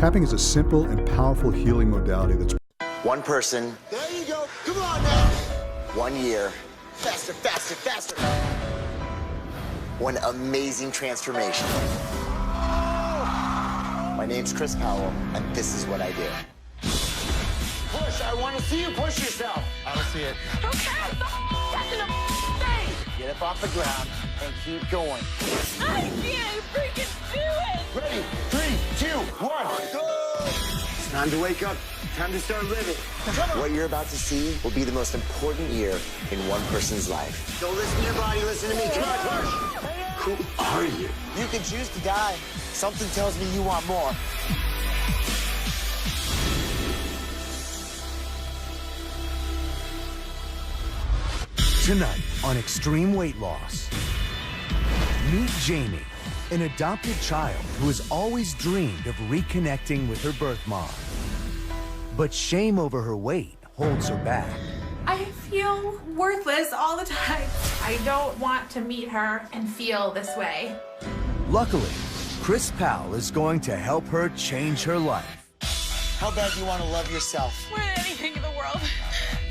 Tapping is a simple and powerful healing modality that's One person. There you go. Come on now. 1 year. Faster, faster, faster. One amazing transformation. My name's Chris Powell, and this is what I do. Push. I want to see you push yourself. I don't see it. Okay. That's in the face. Get up off the ground and keep going. I can't freaking do it. Ready? 3, 2, 1, go! It's time to wake up. Time to start living. What you're about to see will be the most important year in one person's life. Don't listen to your body. Listen to me. Come on, push. Who are you? You can choose to die. Something tells me you want more. Tonight on Extreme Weight Loss, meet Jamie, an adopted child who has always dreamed of reconnecting with her birth mom. But shame over her weight holds her back. I feel worthless all the time. I don't want to meet her and feel this way. Luckily, Chris Powell is going to help her change her life. How bad do you want to love yourself? More than anything in the world.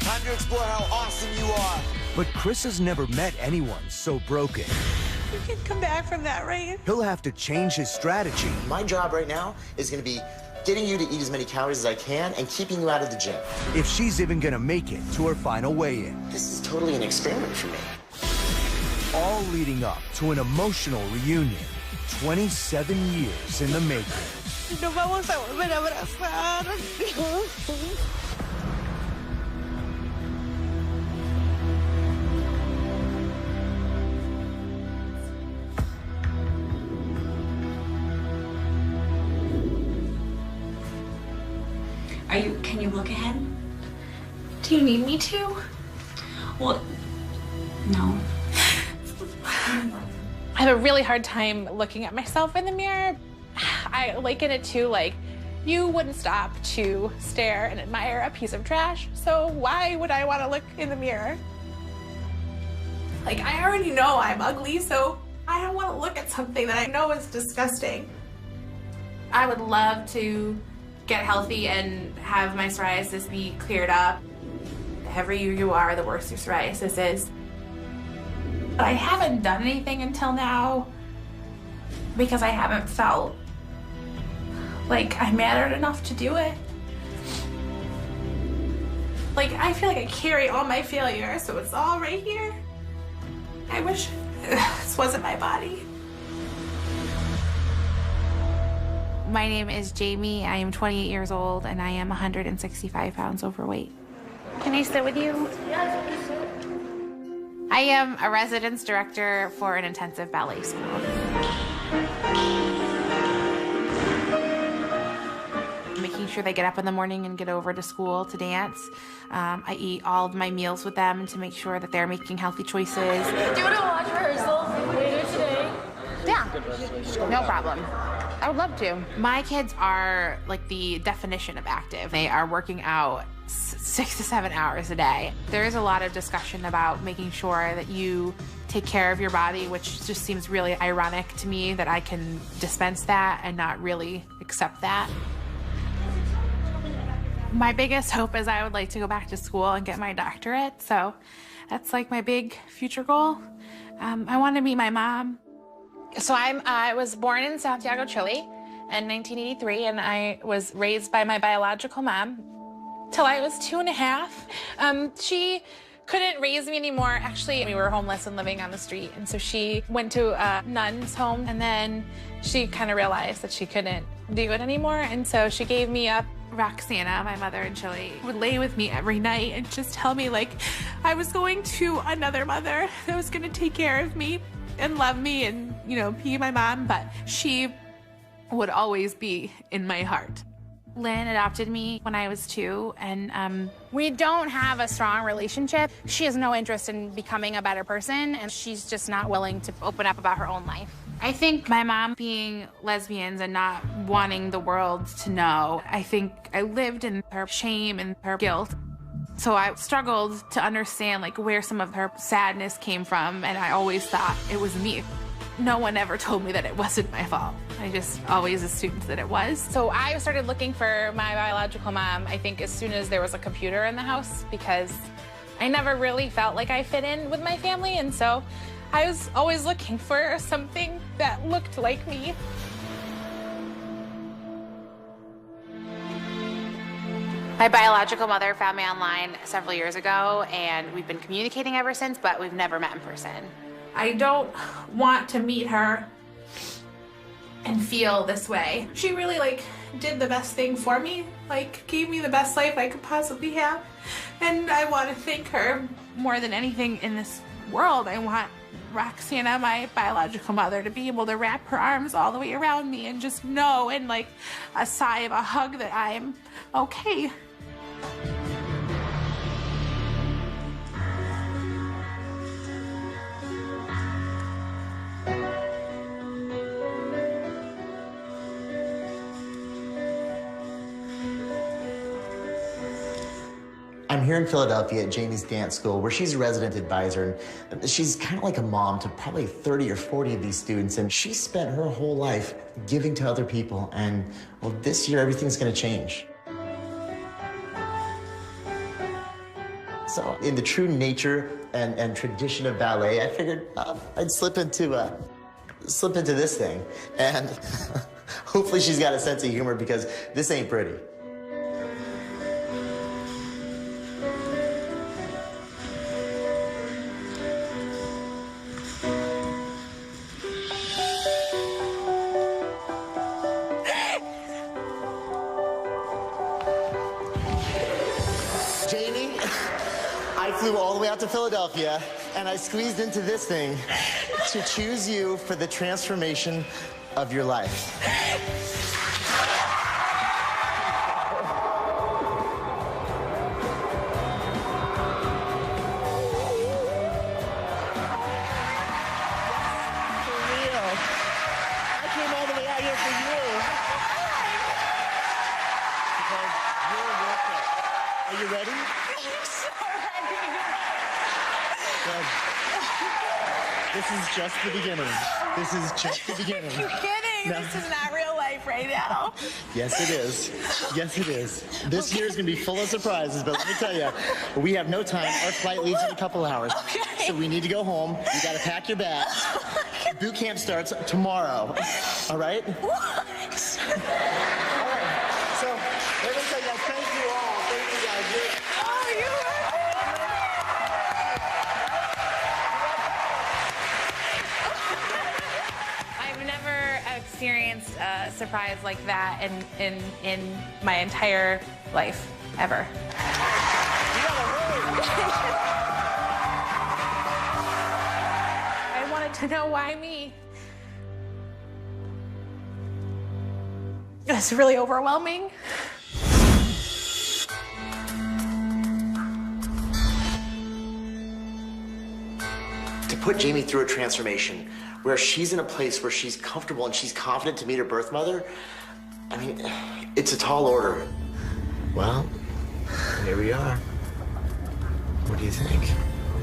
Time to explore how awesome you are. But Chris has never met anyone so broken. You can come back from that, right? He'll have to change his strategy. My job right now is going to be getting you to eat as many calories as I can and keeping you out of the gym. If she's even gonna make it to her final weigh-in. This is totally an experiment for me. All leading up to an emotional reunion. 27 years in the making. No vamos a volver a abrazar. Can you look ahead? Do you need me to? Well, no. I have a really hard time looking at myself in the mirror. I liken it to, like, you wouldn't stop to stare and admire a piece of trash, so why would I want to look in the mirror? Like, I already know I'm ugly, so I don't want to look at something that I know is disgusting. I would love to get healthy and have my psoriasis be cleared up. The heavier you are, the worse your psoriasis is. But I haven't done anything until now because I haven't felt like I mattered enough to do it. Like, I feel like I carry all my failure, so it's all right here. I wish this wasn't my body. My name is Jamie. I am 28 years old, and I am 165 pounds overweight. Can I sit with you? I am a residence director for an intensive ballet school. Making sure they get up in the morning and get over to school to dance. I eat all of my meals with them to make sure that they're making healthy choices. Do you want to watch rehearsal later today? Yeah, no problem. I would love to. My kids are like the definition of active. They are working out 6 to 7 hours a day. There is a lot of discussion about making sure that you take care of your body, which just seems really ironic to me that I can dispense that and not really accept that. My biggest hope is I would like to go back to school and get my doctorate, so that's like my big future goal. I want to meet my mom. So I was born in Santiago, Chile in 1983, and I was raised by my biological mom till I was 2.5. She couldn't raise me anymore. Actually, we were homeless and living on the street, and so she went to a nun's home, and then she kind of realized that she couldn't do it anymore, and so she gave me up. Roxana, my mother in Chile, would lay with me every night and just tell me, like, I was going to another mother that was going to take care of me and love me and, you know, be my mom, but she would always be in my heart. Lynn adopted me when I was 2, and we don't have a strong relationship. She has no interest in becoming a better person, and she's just not willing to open up about her own life. I think my mom being lesbians and not wanting the world to know, I think I lived in her shame and her guilt. So I struggled to understand, like, where some of her sadness came from, and I always thought it was me. no one ever told me that it wasn't my fault. I just always assumed that it was. So I started looking for my biological mom, I think, as soon as there was a computer in the house, because I never really felt like I fit in with my family, and so I was always looking for something that looked like me. My biological mother found me online several years ago, and we've been communicating ever since, but we've never met in person. I don't want to meet her and feel this way. She really did the best thing for me, gave me the best life I could possibly have. And I want to thank her more than anything in this world. I want Roxana, my biological mother, to be able to wrap her arms all the way around me and just know in a sigh of a hug that I'm okay. I'm here in Philadelphia at Jamie's dance school, where she's a resident advisor, and she's kind of like a mom to probably 30 or 40 of these students, and she spent her whole life giving to other people, and well, this year everything's gonna change. So in the true nature and tradition of ballet, I figured I'd slip into this thing, and hopefully she's got a sense of humor, because this ain't pretty. Jamie, I flew all the way out to Philadelphia, and I squeezed into this thing to choose you for the transformation of your life. For real. I came all the way out here for you. Because you're worth it. Are you ready? I'm so ready. Good. This is just the beginning. This is just the beginning. You're kidding? No. This is not real life right now. Yes, it is. Yes, it is. This year is going to be full of surprises, but let me tell you, we have no time. Our flight leaves in a couple hours, so we need to go home. You got to pack your bags. Boot camp starts tomorrow. All right? What? All right. So let me tell you guys, thank you all. Thank you guys. Oh, you I've never experienced a surprise like that in my entire life, ever. I wanted to know why me. It's really overwhelming. To put Jamie through a transformation where she's in a place where she's comfortable and she's confident to meet her birth mother, I mean, it's a tall order. Well, here we are. What do you think?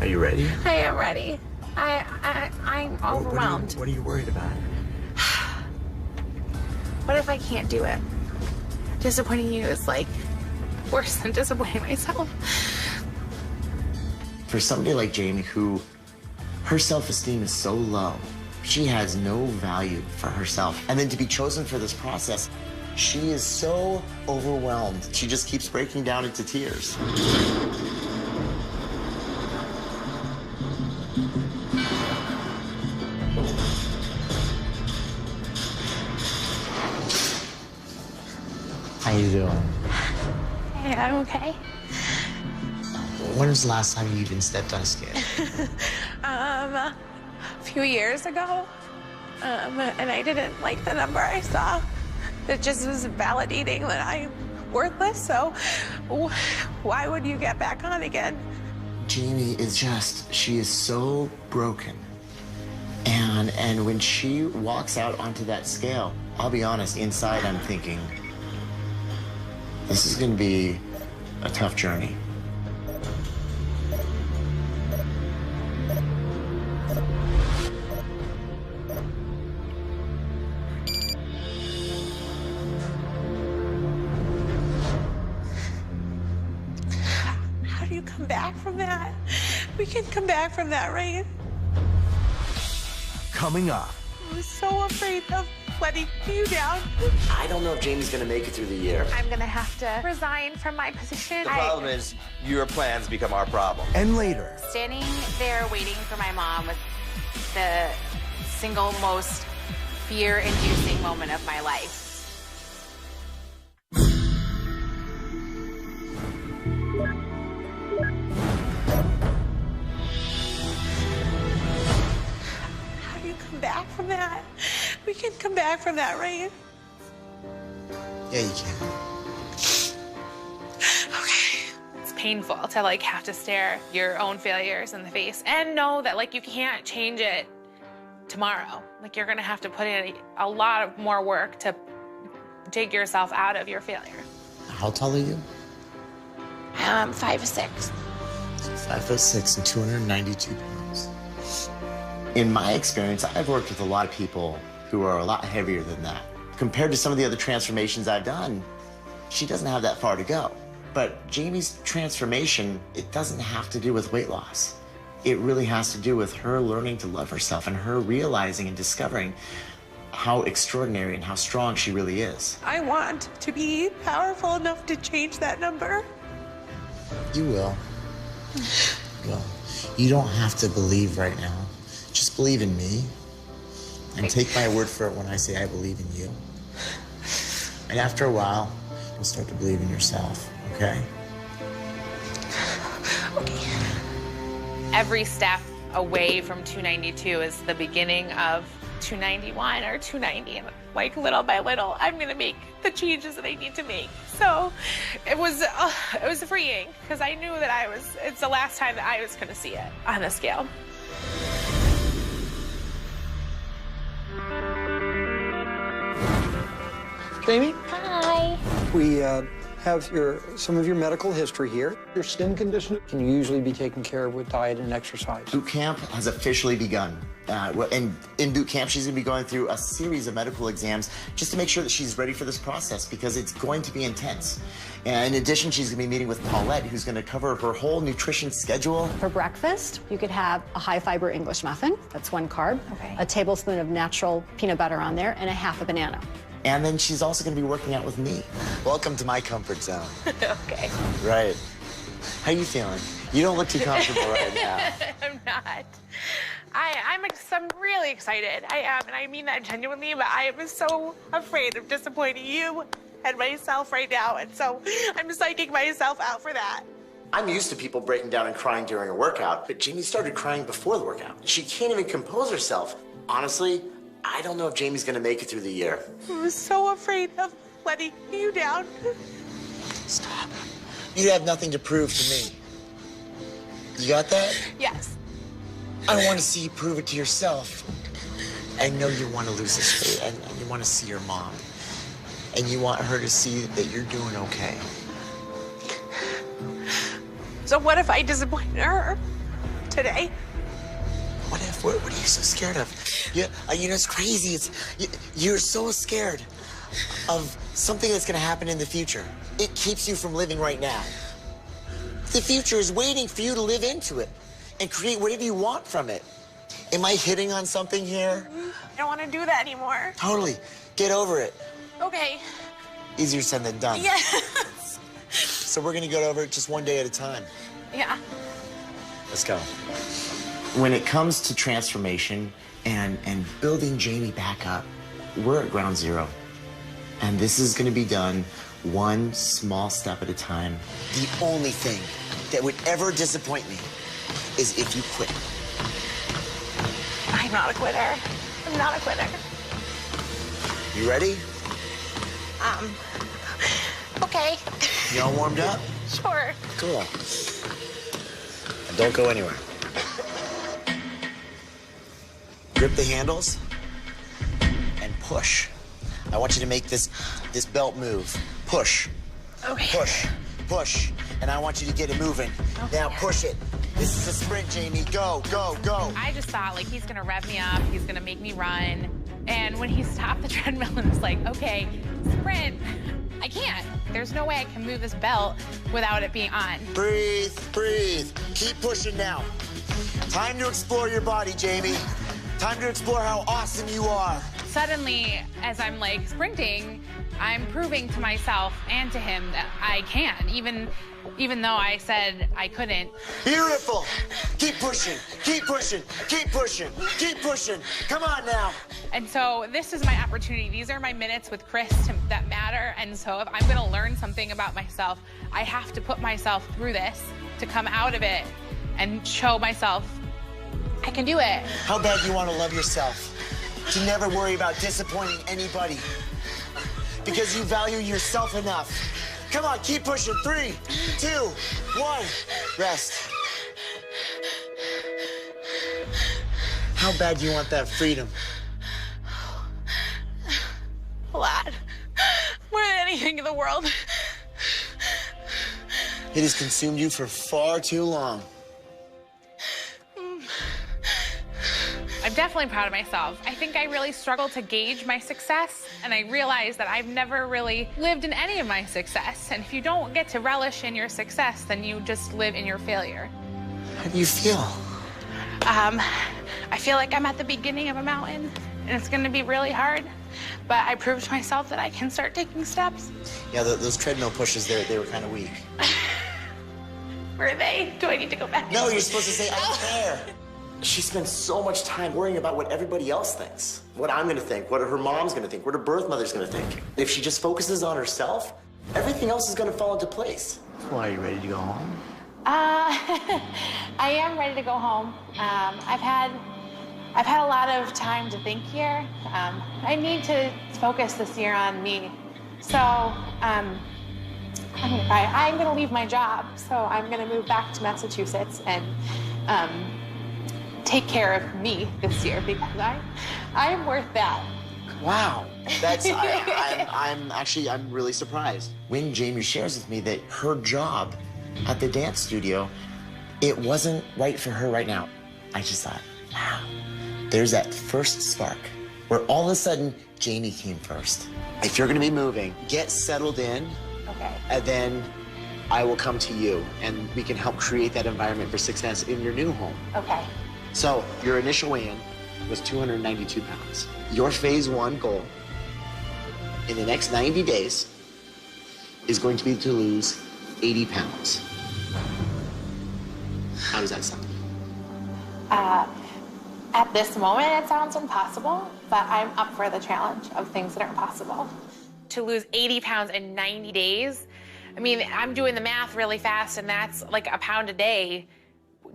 Are you ready? I am ready. I'm overwhelmed. What are you worried about? What if I can't do it? Disappointing you is worse than disappointing myself. For somebody like Jamie, who her self-esteem is so low, she has no value for herself. And then to be chosen for this process, she is so overwhelmed. She just keeps breaking down into tears. How you doing? Hey, I'm okay. When was the last time you even stepped on a scale? A few years ago, and I didn't like the number I saw. It just was validating that I'm worthless, so why would you get back on again? Jamie is just, she is so broken. And when she walks out onto that scale, I'll be honest, inside I'm thinking, this is gonna be a tough journey. you come back from that? We can come back from that, right? Coming up. I was so afraid of letting you down. I don't know if Jamie's gonna make it through the year. I'm gonna have to resign from my position. The problem is your plans become our problem. And later. Standing there waiting for my mom was the single most fear-inducing moment of my life. How do you come back from that? We can come back from that, right? Yeah, you can. Okay. It's painful to like have to stare your own failures in the face and know that like you can't change it tomorrow. Like you're gonna have to put in a lot of more work to dig yourself out of your failure. How tall are you? 5'6". 5'6" and 292 pounds. In my experience, I've worked with a lot of people who are a lot heavier than that. Compared to some of the other transformations I've done, she doesn't have that far to go. But Jamie's transformation, it doesn't have to do with weight loss. It really has to do with her learning to love herself and her realizing and discovering how extraordinary and how strong she really is. I want to be powerful enough to change that number. You will. Well, you don't have to believe right now. Just believe in me. And take my word for it when I say I believe in you. And after a while, you'll start to believe in yourself, okay? Every step away from 292 is the beginning of 291 or 290. And like little by little, I'm gonna make the changes that I need to make. So it was freeing because I knew that it's the last time that I was gonna see it on the scale. Jamie, Hi. we have some of your medical history here. Your skin condition can usually be taken care of with diet and exercise. Boot camp has officially begun. And in boot camp, she's gonna be going through a series of medical exams just to make sure that she's ready for this process because it's going to be intense. And in addition, she's gonna be meeting with Paulette, who's gonna cover her whole nutrition schedule. For breakfast, you could have a high-fiber English muffin. That's 1 carb. Okay. A tablespoon of natural peanut butter on there, and a half a banana. And then she's also gonna be working out with me. Welcome to my comfort zone. Okay. Right. How you feeling? You don't look too comfortable right now. I'm not. I'm really excited. I am, and I mean that genuinely, but I am so afraid of disappointing you and myself right now, and so I'm psyching myself out for that. I'm used to people breaking down and crying during a workout, but Jamie started crying before the workout. She can't even compose herself. Honestly, I don't know if Jamie's gonna make it through the year. I was so afraid of letting you down. Stop. You have nothing to prove to me. You got that? Yes. I want to see you prove it to yourself. I know you want to lose this weight, and you want to see your mom. And you want her to see that you're doing okay. So what if I disappointed her today? What if? What are you so scared of? You know, it's crazy. You're so scared of something that's going to happen in the future. It keeps you from living right now. The future is waiting for you to live into it and create whatever you want from it. Am I hitting on something here? I don't want to do that anymore. Totally. Get over it. Okay. Easier said than done. Yes. So we're going to go over it just one day at a time. Yeah. Let's go. When it comes to transformation and building Jamie back up, we're at ground zero. And this is going to be done one small step at a time. The only thing that would ever disappoint me is if you quit. I'm not a quitter. I'm not a quitter. You ready? Okay. You all warmed up? Sure. Cool. And don't go anywhere. Grip the handles and push. I want you to make this belt move. Push. Okay. Push. Push. And I want you to get it moving. Okay. Now push it. This is a sprint, Jamie. Go, go, go. I just thought, like, he's gonna rev me up, he's gonna make me run. And when he stopped the treadmill and was like, okay, sprint, I can't, there's no way I can move this belt without it being on. Breathe, breathe. Keep pushing now. Time to explore your body, Jamie. Time to explore how awesome you are. Suddenly, as I'm like sprinting, I'm proving to myself and to him that I can, even though I said I couldn't. Beautiful. Keep pushing, keep pushing, keep pushing, keep pushing. Come on now. And so this is my opportunity. These are my minutes with Chris that matter. And so if I'm gonna learn something about myself, I have to put myself through this to come out of it and show myself I can do it. How bad do you want to love yourself? To never worry about disappointing anybody. Because you value yourself enough. Come on, keep pushing. 3, 2, 1. Rest. How bad do you want that freedom? A lot. More than anything in the world. It has consumed you for far too long. I'm definitely proud of myself. I think I really struggle to gauge my success, and I realize that I've never really lived in any of my success. And if you don't get to relish in your success, then you just live in your failure. How do you feel? I feel like I'm at the beginning of a mountain, and it's gonna be really hard, but I proved to myself that I can start taking steps. Yeah, those treadmill pushes, they were kind of weak. Were they? Do I need to go back? No, you're supposed to say, I don't care. She spends so much time worrying about what everybody else thinks. What I'm gonna think, what her mom's gonna think, what her birth mother's gonna think. If she just focuses on herself, everything else is gonna fall into place. Well, are you ready to go home? I am ready to go home. I've had a lot of time to think here. I need to focus this year on me. So, I'm gonna leave my job. So I'm gonna move back to Massachusetts and take care of me this year because I'm worth that. Wow, that's, I'm really surprised. When Jamie shares with me that her job at the dance studio, it wasn't right for her right now, I just thought, wow, there's that first spark where all of a sudden, Jamie came first. If you're gonna be moving, get settled in, Okay. and then I will come to you and we can help create that environment for success in your new home. Okay. So your initial weigh-in was 292 pounds. Your phase 1 goal in the next 90 days is going to be to lose 80 pounds. How does that sound? At this moment, it sounds impossible, but I'm up for the challenge of things that are impossible. To lose 80 pounds in 90 days, I mean, I'm doing the math really fast, and that's like a pound a day,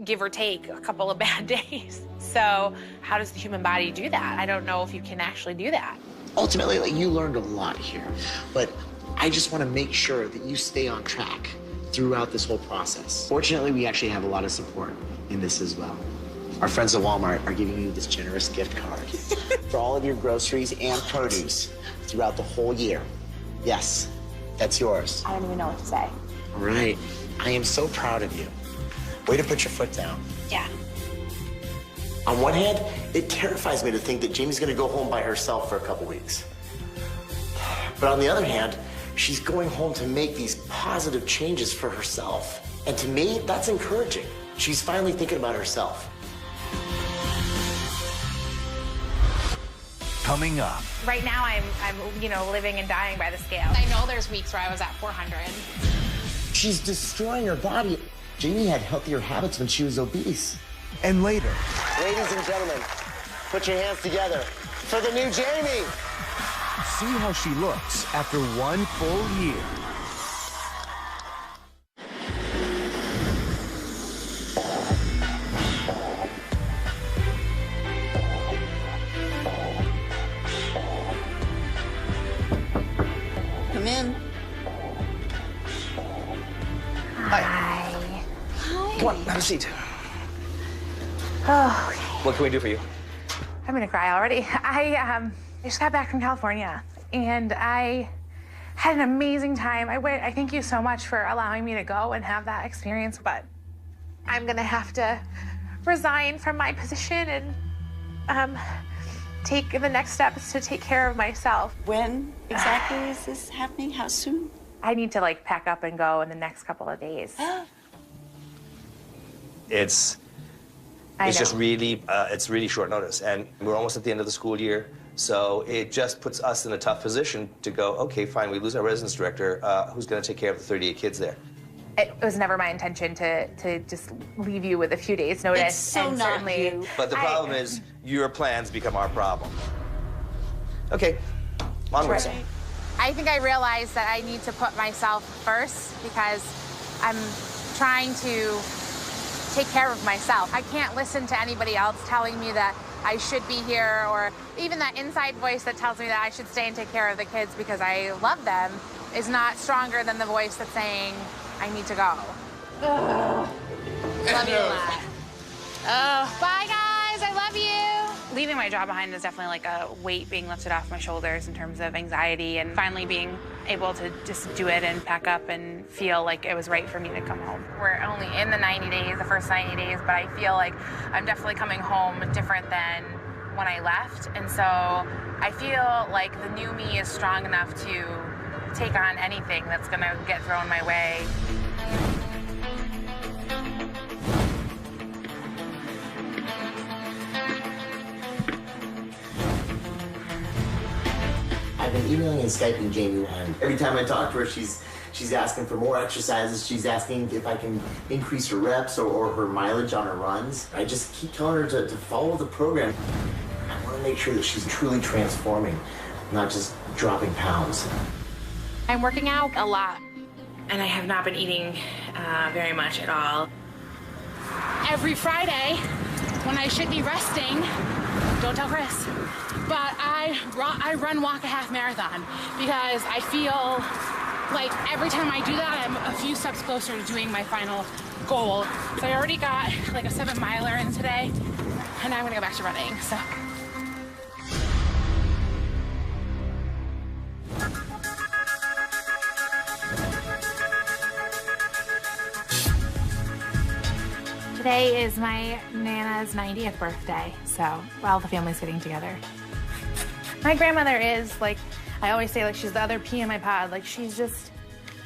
give or take a couple of bad days. So how does the human body do that? I don't know if you can actually do that. Ultimately, like, you learned a lot here, but I just want to make sure that you stay on track throughout this whole process. Fortunately, we actually have a lot of support in this as well. Our friends at Walmart are giving you this generous gift card for all of your groceries and produce throughout the whole year. Yes, that's yours. I don't even know what to say. All right. I am so proud of you. Way to put your foot down. Yeah. On one hand, it terrifies me to think that Jamie's gonna go home by herself for a couple weeks. But on the other hand, she's going home to make these positive changes for herself. And to me, that's encouraging. She's finally thinking about herself. Coming up. Right now, I'm living and dying by the scale. I know there's weeks where I was at 400. She's destroying her body. Jamie had healthier habits when she was obese. And later. Ladies and gentlemen, put your hands together for the new Jamie. See how she looks after 1 full year. Come in. Hi. Come on, have a seat. Oh, okay. What can we do for you? I'm gonna cry already. I just got back from California, and I had an amazing time. I thank you so much for allowing me to go and have that experience, but I'm gonna have to resign from my position and take the next steps to take care of myself. When exactly is this happening? How soon? I need to like pack up and go in the next couple of days. It's just really, it's really short notice, and we're almost at the end of the school year, so it just puts us in a tough position to go, okay, fine, we lose our residence director, who's going to take care of the 38 kids there? It was never my intention to just leave you with a few days' notice. It's so and not certainly, you. But the problem is, your plans become our problem. Okay, onwards. Right. I think I realized that I need to put myself first because I'm trying to take care of myself. I can't listen to anybody else telling me that I should be here, or even that inside voice that tells me that I should stay and take care of the kids because I love them is not stronger than the voice that's saying I need to go. Love you a lot. Oh, bye guys, I love you. Leaving my job behind is definitely like a weight being lifted off my shoulders in terms of anxiety, and finally being able to just do it and pack up and feel like it was right for me to come home. We're only in the 90 days, the first 90 days, but I feel like I'm definitely coming home different than when I left. And so I feel like the new me is strong enough to take on anything that's gonna get thrown my way. I've been emailing and Skyping Jamie, and every time I talk to her, she's asking for more exercises. She's asking if I can increase her reps or her mileage on her runs. I just keep telling her to follow the program. I want to make sure that she's truly transforming, not just dropping pounds. I'm working out a lot, and I have not been eating very much at all. Every Friday, when I should be resting, don't tell Chris, but I run walk a half marathon because I feel like every time I do that, I'm a few steps closer to doing my final goal. So I already got like a 7-miler in today, and now I'm gonna go back to running, so. Today is my Nana's 90th birthday, so all the family's getting together. My grandmother is like, I always say, like, she's the other pea in my pod. Like, she's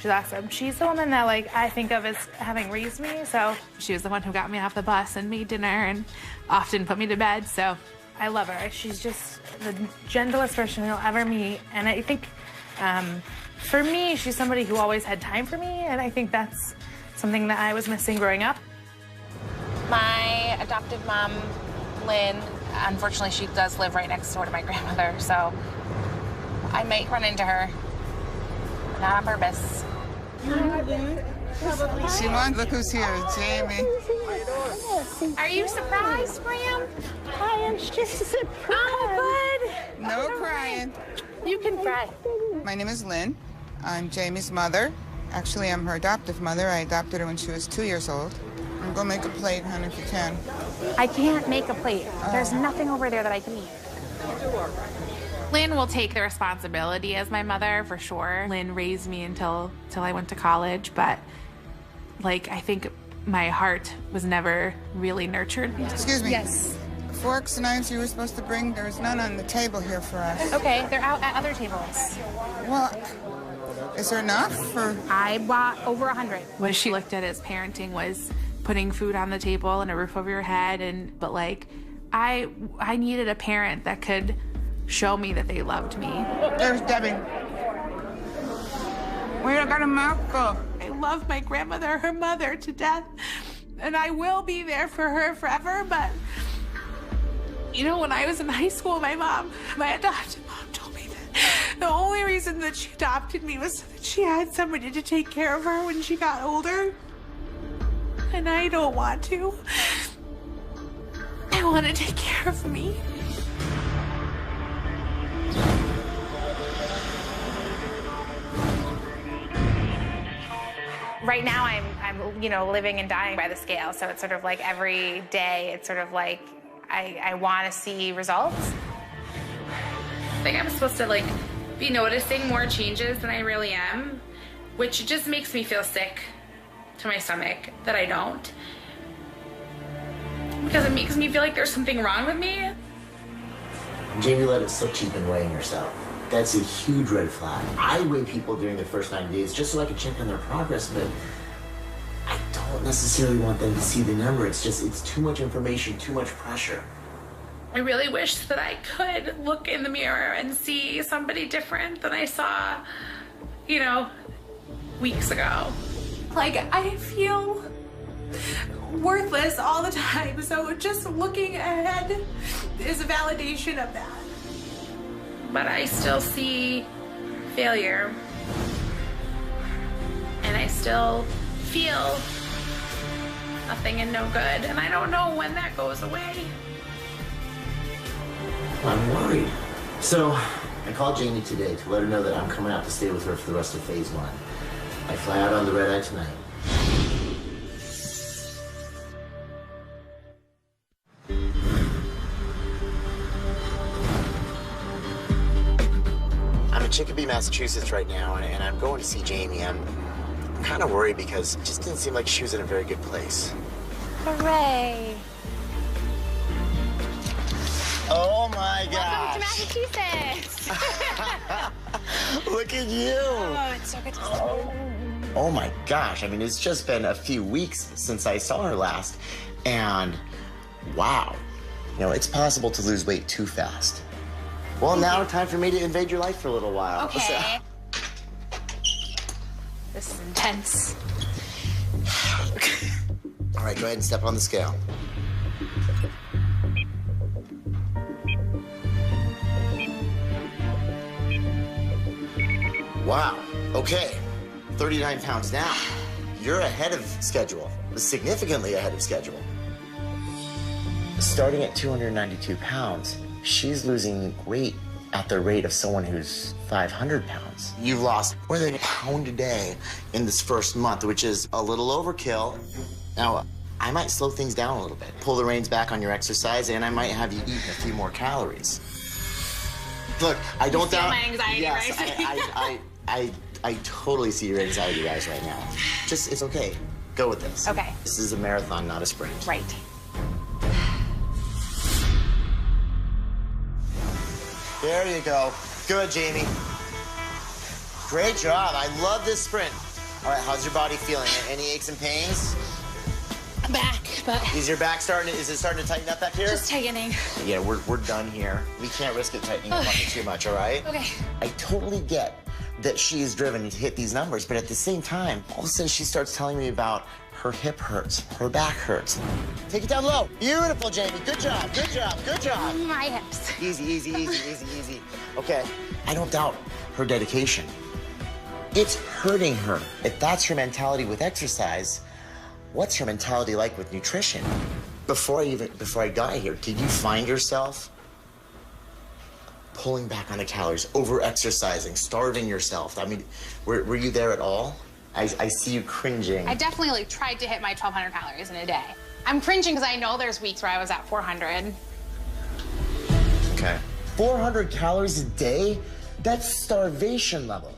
awesome. She's the woman that, like, I think of as having raised me, so she was the one who got me off the bus and made dinner and often put me to bed, so I love her. She's just the gentlest person you'll ever meet, and I think for me, she's somebody who always had time for me, and I think that's something that I was missing growing up. My adopted mom, Lynn, unfortunately, she does live right next door to my grandmother, so I might run into her. Not on purpose. Simone, look who's here, Jamie. Are you surprised, Graham? I am just surprised. Oh, good. No crying. You can cry. My name is Lynn. I'm Jamie's mother. Actually, I'm her adoptive mother. I adopted her when she was 2 years old. Go make a plate, honey, if you can. I can't make a plate. There's nothing over there that I can eat. Lynn will take the responsibility as my mother, for sure. Lynn raised me until I went to college, but, like, I think my heart was never really nurtured. Excuse me. Yes. Forks, knives you were supposed to bring, there's none on the table here for us. Okay, they're out at other tables. Well, is there enough for... I bought over 100. What she looked at as parenting was putting food on the table and a roof over your head, but like, I needed a parent that could show me that they loved me. There's Debbie. Where got a mouthful? I love my grandmother, her mother, to death, and I will be there for her forever, but you know, when I was in high school, my adopted mom told me that the only reason that she adopted me was so that she had somebody to take care of her when she got older. And I don't want to. I want to take care of me. Right now I'm you know, living and dying by the scale. So it's sort of like every day, it's sort of like I want to see results. I think I'm supposed to like be noticing more changes than I really am, which just makes me feel sick to my stomach that I don't. Because it makes me feel like there's something wrong with me. Jamie let it slip. She's been weighing herself. That's a huge red flag. I weigh people during their first 90 days just so I can check on their progress, but I don't necessarily want them to see the number. It's too much information, too much pressure. I really wish that I could look in the mirror and see somebody different than I saw, you know, weeks ago. Like, I feel worthless all the time, so just looking ahead is a validation of that. But I still see failure. And I still feel nothing and no good. And I don't know when that goes away. I'm worried. So I called Jamie today to let her know that I'm coming out to stay with her for the rest of phase 1. I fly out on the red eye tonight. I'm in Chicopee, Massachusetts right now, and I'm going to see Jamie. I'm kind of worried because it just didn't seem like she was in a very good place. Hooray! Oh my gosh! Welcome to Massachusetts! Look at you! Oh, it's so good to see you. Oh my gosh, I mean, it's just been a few weeks since I saw her last, and wow. You know, it's possible to lose weight too fast. Well, now time for me to invade your life for a little while. Okay. This is intense. All right, go ahead and step on the scale. Wow, okay, 39 pounds down. You're ahead of schedule, significantly ahead of schedule. Starting at 292 pounds, she's losing weight at the rate of someone who's 500 pounds. You've lost more than a pound a day in this first month, which is a little overkill. Now, I might slow things down a little bit, pull the reins back on your exercise, and I might have you eat a few more calories. Look, I don't doubt. My anxiety yes, rising. I totally see your anxiety rise right now. Just, it's okay. Go with this. Okay. This is a marathon, not a sprint. Right. There you go. Good, Jamie. Great job. I love this sprint. All right, how's your body feeling? Any aches and pains? I'm back, but... Is your back starting to tighten up back here? Just tightening. Yeah, we're done here. We can't risk it tightening up on you too much, all right? Okay. I totally get that she is driven to hit these numbers, but at the same time, all of a sudden she starts telling me about her hip hurts, her back hurts. Take it down low. Beautiful, Jamie. Good job, good job, good job. My hips. Easy, easy, easy, easy, easy. Okay, I don't doubt her dedication. It's hurting her. If that's her mentality with exercise, what's her mentality like with nutrition? Before I got here, did you find yourself pulling back on the calories, over-exercising, starving yourself? I mean, were you there at all? I see you cringing. I definitely tried to hit my 1,200 calories in a day. I'm cringing because I know there's weeks where I was at 400. Okay. 400 calories a day? That's starvation level.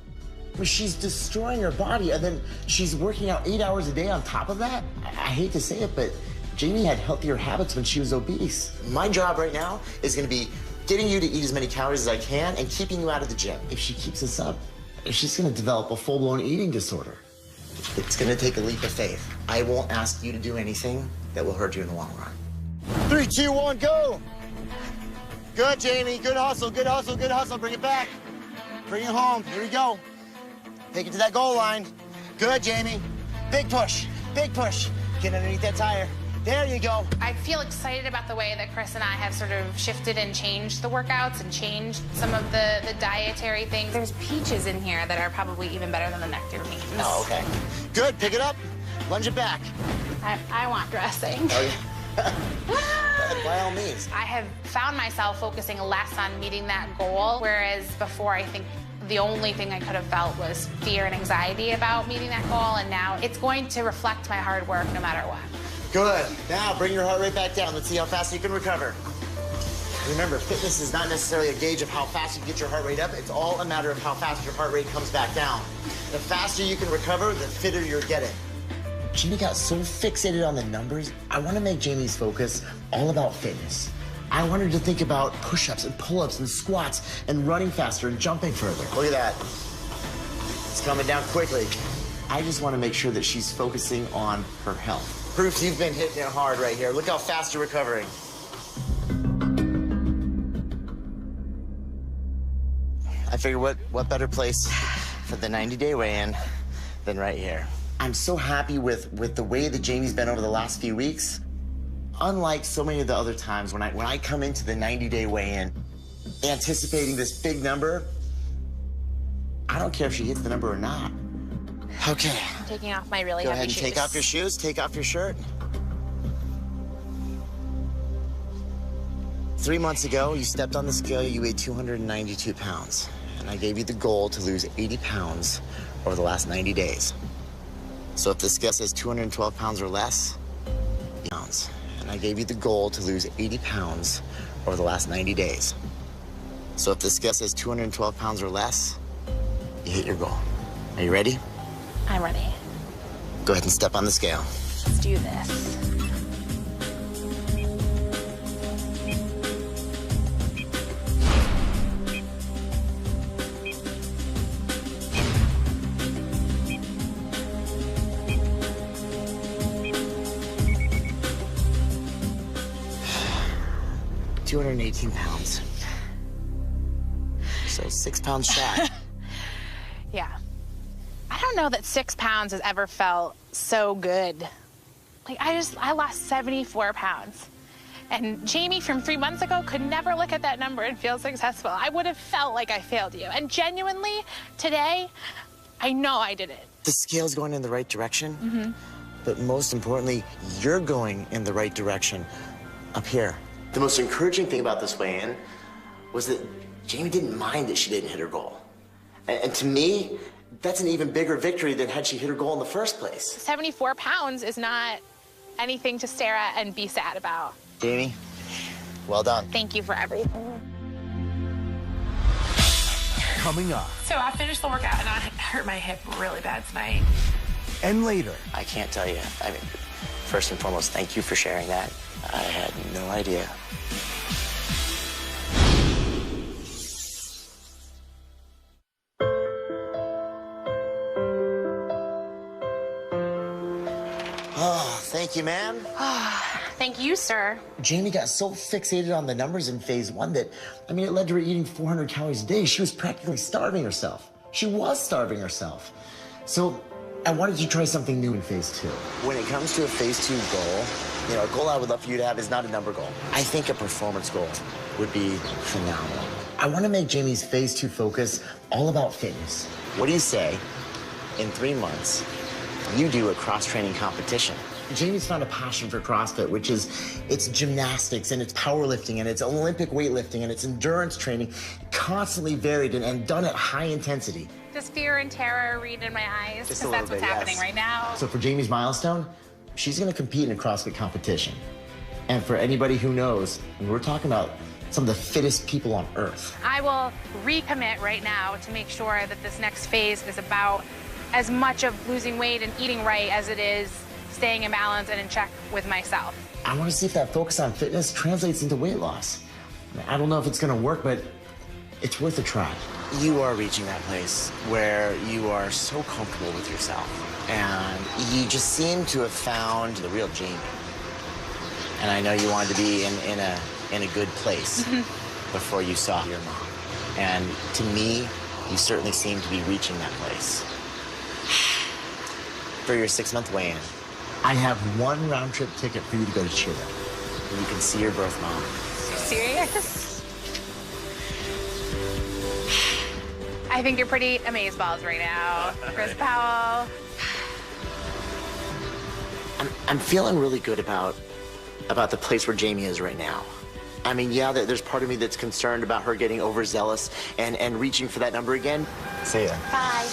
I mean, she's destroying her body, and then she's working out 8 hours a day on top of that? I hate to say it, but Jamie had healthier habits when she was obese. My job right now is gonna be getting you to eat as many calories as I can and keeping you out of the gym. If she keeps this up, she's gonna develop a full-blown eating disorder. It's gonna take a leap of faith. I won't ask you to do anything that will hurt you in the long run. 3, 2, 1, go! Good, Jamie. Good hustle, good hustle, good hustle. Bring it back. Bring it home. Here we go. Take it to that goal line. Good, Jamie. Big push, big push. Get underneath that tire. There you go. I feel excited about the way that Chris and I have sort of shifted and changed the workouts and changed some of the dietary things. There's peaches in here that are probably even better than the nectarines. Oh, okay. Good, pick it up. Lunge it back. I want dressing. Oh, yeah. By all means. I have found myself focusing less on meeting that goal, whereas before I think the only thing I could have felt was fear and anxiety about meeting that goal, and now it's going to reflect my hard work no matter what. Good. Now bring your heart rate back down. Let's see how fast you can recover. Remember, fitness is not necessarily a gauge of how fast you get your heart rate up. It's all a matter of how fast your heart rate comes back down. The faster you can recover, the fitter you're getting. Jamie got so fixated on the numbers. I want to make Jamie's focus all about fitness. I wanted to think about push-ups and pull-ups and squats and running faster and jumping further. Look at that. It's coming down quickly. I just want to make sure that she's focusing on her health. Proof you've been hitting it hard right here. Look how fast you're recovering. I figure what better place for the 90-day weigh-in than right here. I'm so happy with the way that Jamie's been over the last few weeks. Unlike so many of the other times when I come into the 90-day weigh-in anticipating this big number, I don't care if she hits the number or not. Okay. I'm taking off my really Go heavy ahead and shoes. take off your shoes, take off your shirt. 3 months ago, you stepped on the scale, you weighed 292 pounds. And I gave you the goal to lose 80 pounds over the last 90 days. So if the scale says 212 pounds or less, pounds. And I gave you the goal to lose 80 pounds over the last 90 days. So if the scale says 212 pounds or less, you hit your goal. Are you ready? I'm ready. Go ahead and step on the scale. Let's do this. $218 pounds. So 6 pounds shy. Yeah. I don't know that 6 pounds has ever felt so good. Like, I lost 74 pounds. And Jamie from 3 months ago could never look at that number and feel successful. I would have felt like I failed you. And genuinely, today, I know I did it. The scale's going in the right direction. Mm-hmm. But most importantly, you're going in the right direction up here. The most encouraging thing about this weigh-in was that Jamie didn't mind that she didn't hit her goal. And to me, that's an even bigger victory than had she hit her goal in the first place. 74 pounds is not anything to stare at and be sad about. Jamie, well done. Thank you for everything. Coming up. So I finished the workout and I hurt my hip really bad tonight. And later. I can't tell you. I mean, first and foremost, thank you for sharing that. I had no idea. Oh, thank you, ma'am. Thank you, sir. Jamie got so fixated on the numbers in phase 1 that, I mean, it led to her eating 400 calories a day. She was practically starving herself. She was starving herself. So I wanted to try something new in phase 2. When it comes to a phase 2 goal, you know, a goal I would love for you to have is not a number goal. I think a performance goal would be phenomenal. I want to make Jamie's phase 2 focus all about fitness. What do you say in 3 months you do a cross-training competition? Jamie's found a passion for CrossFit, which is it's gymnastics and it's powerlifting and it's Olympic weightlifting and it's endurance training, constantly varied and done at high intensity. Does fear and terror read in my eyes? Just Because a that's little what's bit, happening yes. right now. So for Jamie's milestone, she's going to compete in a CrossFit competition. And for anybody who knows, we're talking about some of the fittest people on earth. I will recommit right now to make sure that this next phase is about as much of losing weight and eating right as it is staying in balance and in check with myself. I want to see if that focus on fitness translates into weight loss. I don't know if it's going to work, but it's worth a try. You are reaching that place where you are so comfortable with yourself, and you just seem to have found the real Jamie. And I know you wanted to be in a good place before you saw your mom. And to me, you certainly seem to be reaching that place. For your 6-month weigh-in, I have 1 round-trip ticket for you to go to Chile, where you can see your birth mom. Serious? I think you're pretty amazeballs right now, Chris Powell. I'm feeling really good about the place where Jamie is right now. I mean, yeah, there's part of me that's concerned about her getting overzealous and reaching for that number again. See ya. Bye.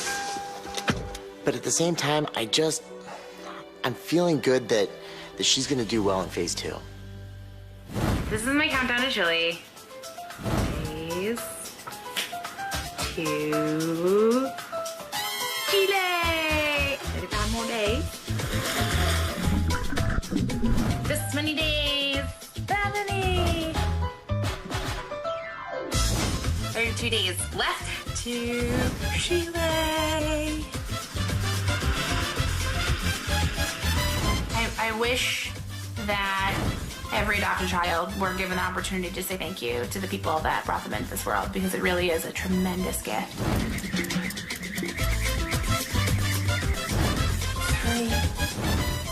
But at the same time, I'm feeling good that she's gonna do well in phase 2. This is my countdown to Chile. Phase 2. Chile! 35 more days. This many days. That many. 2 days left to Sheila. I wish that every adopted child were given the opportunity to say thank you to the people that brought them into this world, because it really is a tremendous gift.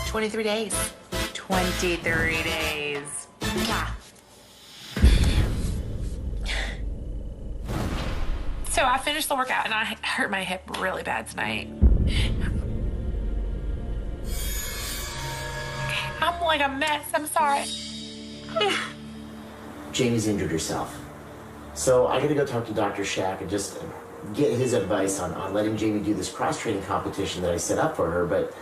23 days. 23 days. Yeah. So I finished the workout and I hurt my hip really bad tonight. I'm like a mess. I'm sorry. Jamie's injured herself. So I gotta go talk to Dr. Shack and just get his advice on letting Jamie do this cross-training competition that I set up for her, but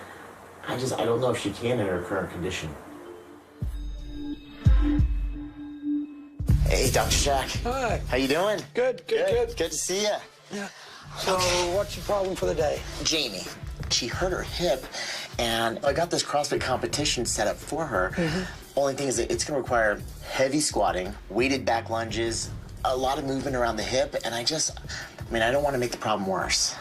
I don't know if she can in her current condition. Hey, Dr. Shack. Hi. How you doing? Good. Good to see you. Yeah. So what's your problem for the day? Jamie, she hurt her hip, and I got this CrossFit competition set up for her. Only thing is that it's gonna require heavy squatting, weighted back lunges, a lot of movement around the hip, and I don't want to make the problem worse.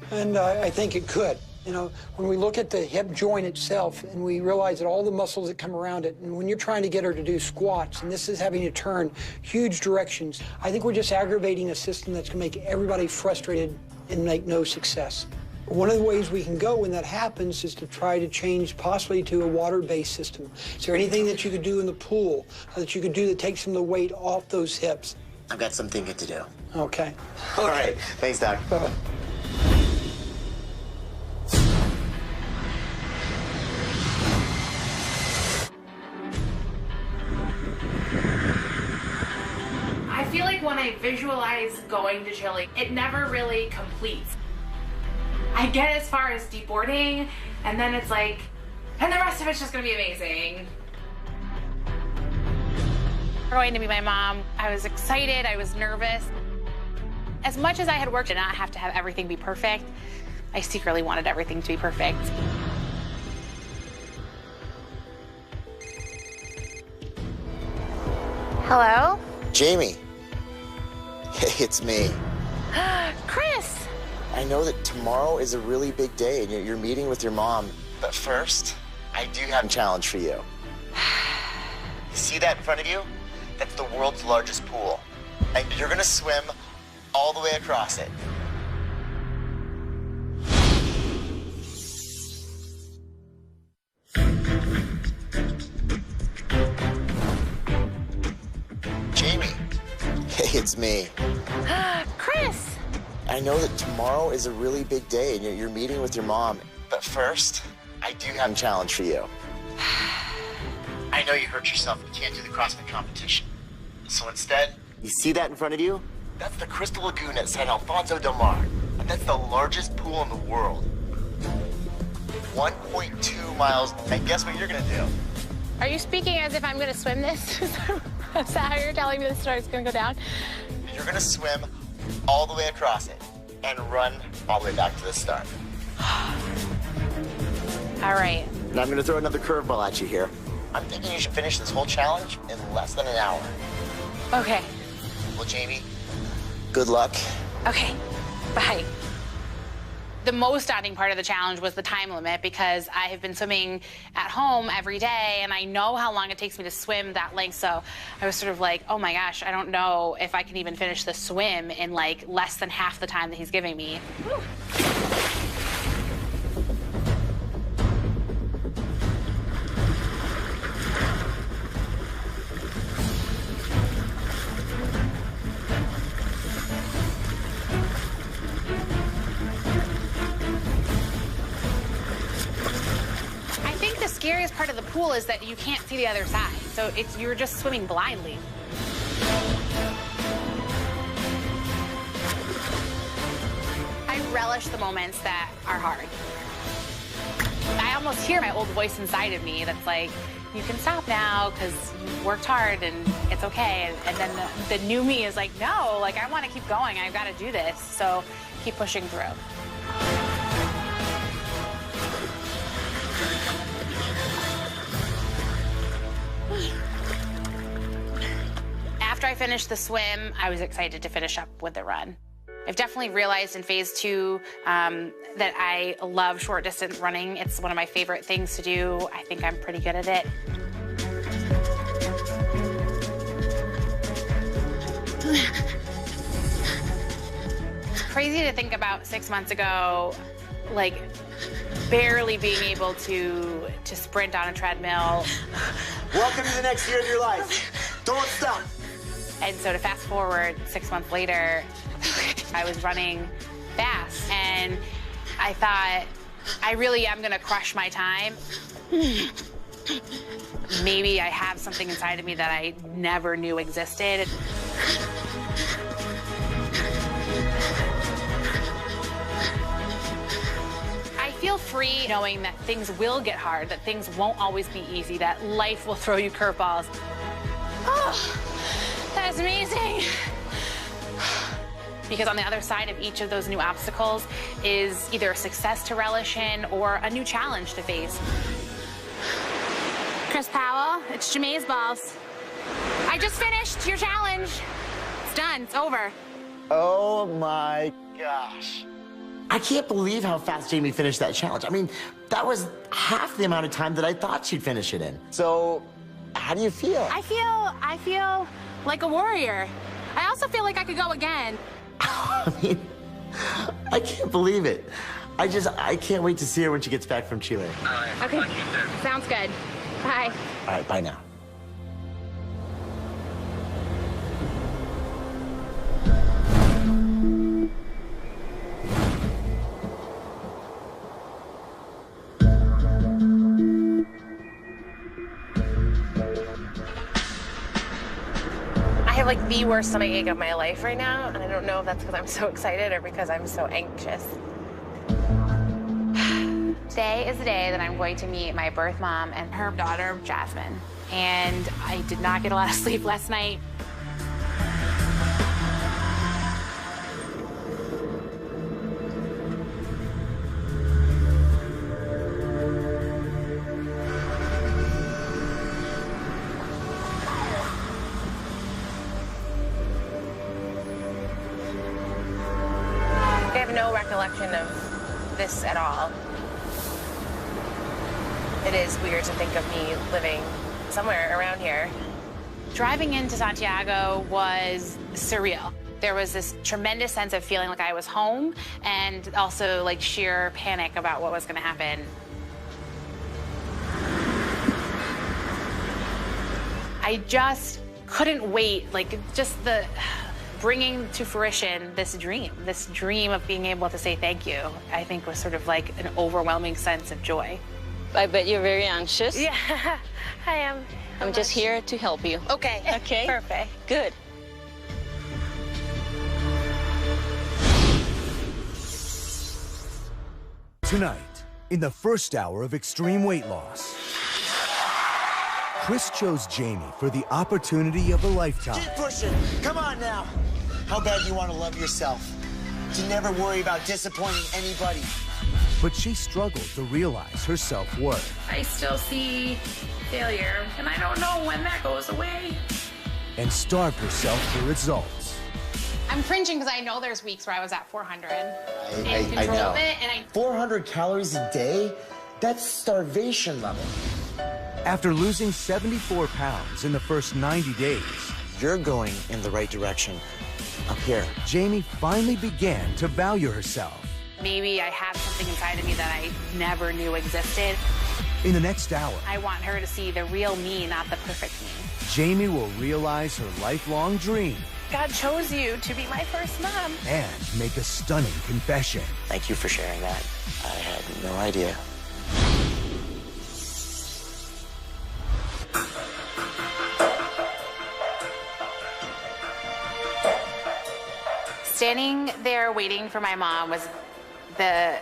And I think it could. You know, when we look at the hip joint itself and we realize that all the muscles that come around it, and when you're trying to get her to do squats, and this is having to turn huge directions, I think we're just aggravating a system that's gonna make everybody frustrated and make no success. One of the ways we can go when that happens is to try to change possibly to a water-based system. Is there anything that you could do in the pool that you could do that takes some of the weight off those hips? I've got some thinking to do. Okay. All right. Thanks, Doc. Bye-bye. I feel like when I visualize going to Chile, it never really completes. I get as far as deboarding, and then it's like, and the rest of it's just gonna be amazing. Going to be my mom, I was excited, I was nervous. As much as I had worked to not have to have everything be perfect, I secretly wanted everything to be perfect. Hello? Jamie. Hey, it's me. Chris! I know that tomorrow is a really big day and you're meeting with your mom, but first, I do have a challenge for you. You see that in front of you? That's the world's largest pool. And you're gonna swim all the way across it. Jamie. Hey, it's me. Chris! I know that tomorrow is a really big day and you're meeting with your mom, but first, I do have a challenge for you. I know you hurt yourself and can't do the CrossFit competition. So instead, you see that in front of you? That's the Crystal Lagoon at San Alfonso del Mar. And that's the largest pool in the world. 1.2 miles, and guess what you're gonna do? Are you speaking as if I'm gonna swim this? Is that how you're telling me the story's gonna go down? You're gonna swim all the way across it and run all the way back to the start. All right. Now I'm gonna throw another curveball at you here. I'm thinking you should finish this whole challenge in less than an hour. Okay. Well, Jamie, good luck. Okay. Bye. The most daunting part of the challenge was the time limit, because I have been swimming at home every day and I know how long it takes me to swim that length. So I was sort of like, oh my gosh, I don't know if I can even finish the swim in like less than half the time that he's giving me. Whew. The scariest part of the pool is that you can't see the other side, so you're just swimming blindly. I relish the moments that are hard. I almost hear my old voice inside of me that's like, you can stop now because you worked hard and it's okay. And then the new me is like, no, like I want to keep going. I've got to do this. So keep pushing through. After I I finished the swim, I was excited to finish up with the run. I've definitely realized in phase 2 that I love short distance running. It's one of my favorite things to do. I think I'm pretty good at it. It's crazy to think about 6 months ago, like barely being able to sprint on a treadmill. Welcome to the next year of your life. Don't stop. And so to fast forward 6 months later, I was running fast, and I thought, I really am gonna crush my time. Maybe I have something inside of me that I never knew existed. I feel free knowing that things will get hard, that things won't always be easy, that life will throw you curveballs. Oh, that's amazing. Because on the other side of each of those new obstacles is either a success to relish in or a new challenge to face. Chris Powell, it's Jamae's balls. I just finished your challenge. It's done, it's over. Oh my gosh. I can't believe how fast Jamie finished that challenge. I mean, that was half the amount of time that I thought she'd finish it in. So, how do you feel? I feel like a warrior. I also feel like I could go again. I mean, I can't believe it. I can't wait to see her when she gets back from Chile. Okay, sounds good. Bye. All right, bye now. I have like the worst stomachache of my life right now, and I don't know if that's because I'm so excited or because I'm so anxious. Today is the day that I'm going to meet my birth mom and her daughter, Jasmine. And I did not get a lot of sleep last night. I have no recollection of this at all. It is weird to think of me living somewhere around here. Driving into Santiago was surreal. There was this tremendous sense of feeling like I was home and also like sheer panic about what was going to happen. I just couldn't wait, like just the bringing to fruition this dream of being able to say thank you, I think was sort of like an overwhelming sense of joy. I bet you're very anxious. Yeah, I am. I'm just here to help you. Okay. Okay? Perfect. Good. Tonight, in the first hour of extreme weight loss, Chris chose Jamie for the opportunity of a lifetime. Keep pushing. Come on now. How bad do you want to love yourself? To never worry about disappointing anybody. But she struggled to realize her self-worth. I still see failure, and I don't know when that goes away. And starved herself for results. I'm cringing because I know there's weeks where I was at 400 in I control know. of it, and 400 calories a day? That's starvation level. After losing 74 pounds in the first 90 days, You're going in the right direction. Up here. Jamie finally began to value herself. maybe I have something inside of me that I never knew existed. In the next hour, I want her to see the real me, not the perfect me. Jamie will realize her lifelong dream God chose you to be my first mom. and make a stunning confession. Thank you for sharing that. I had no idea. Standing there waiting for my mom was the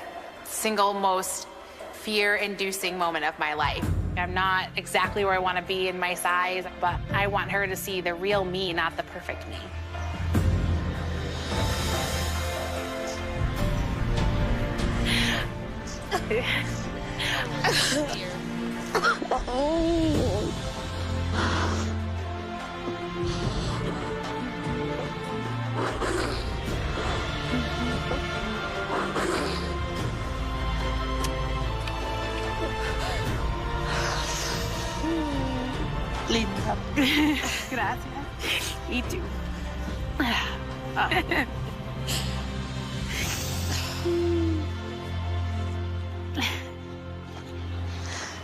single most fear-inducing moment of my life. I'm not exactly where I want to be in my size, but I want her to see the real me, not the perfect me. amo. Gracias. Y tú.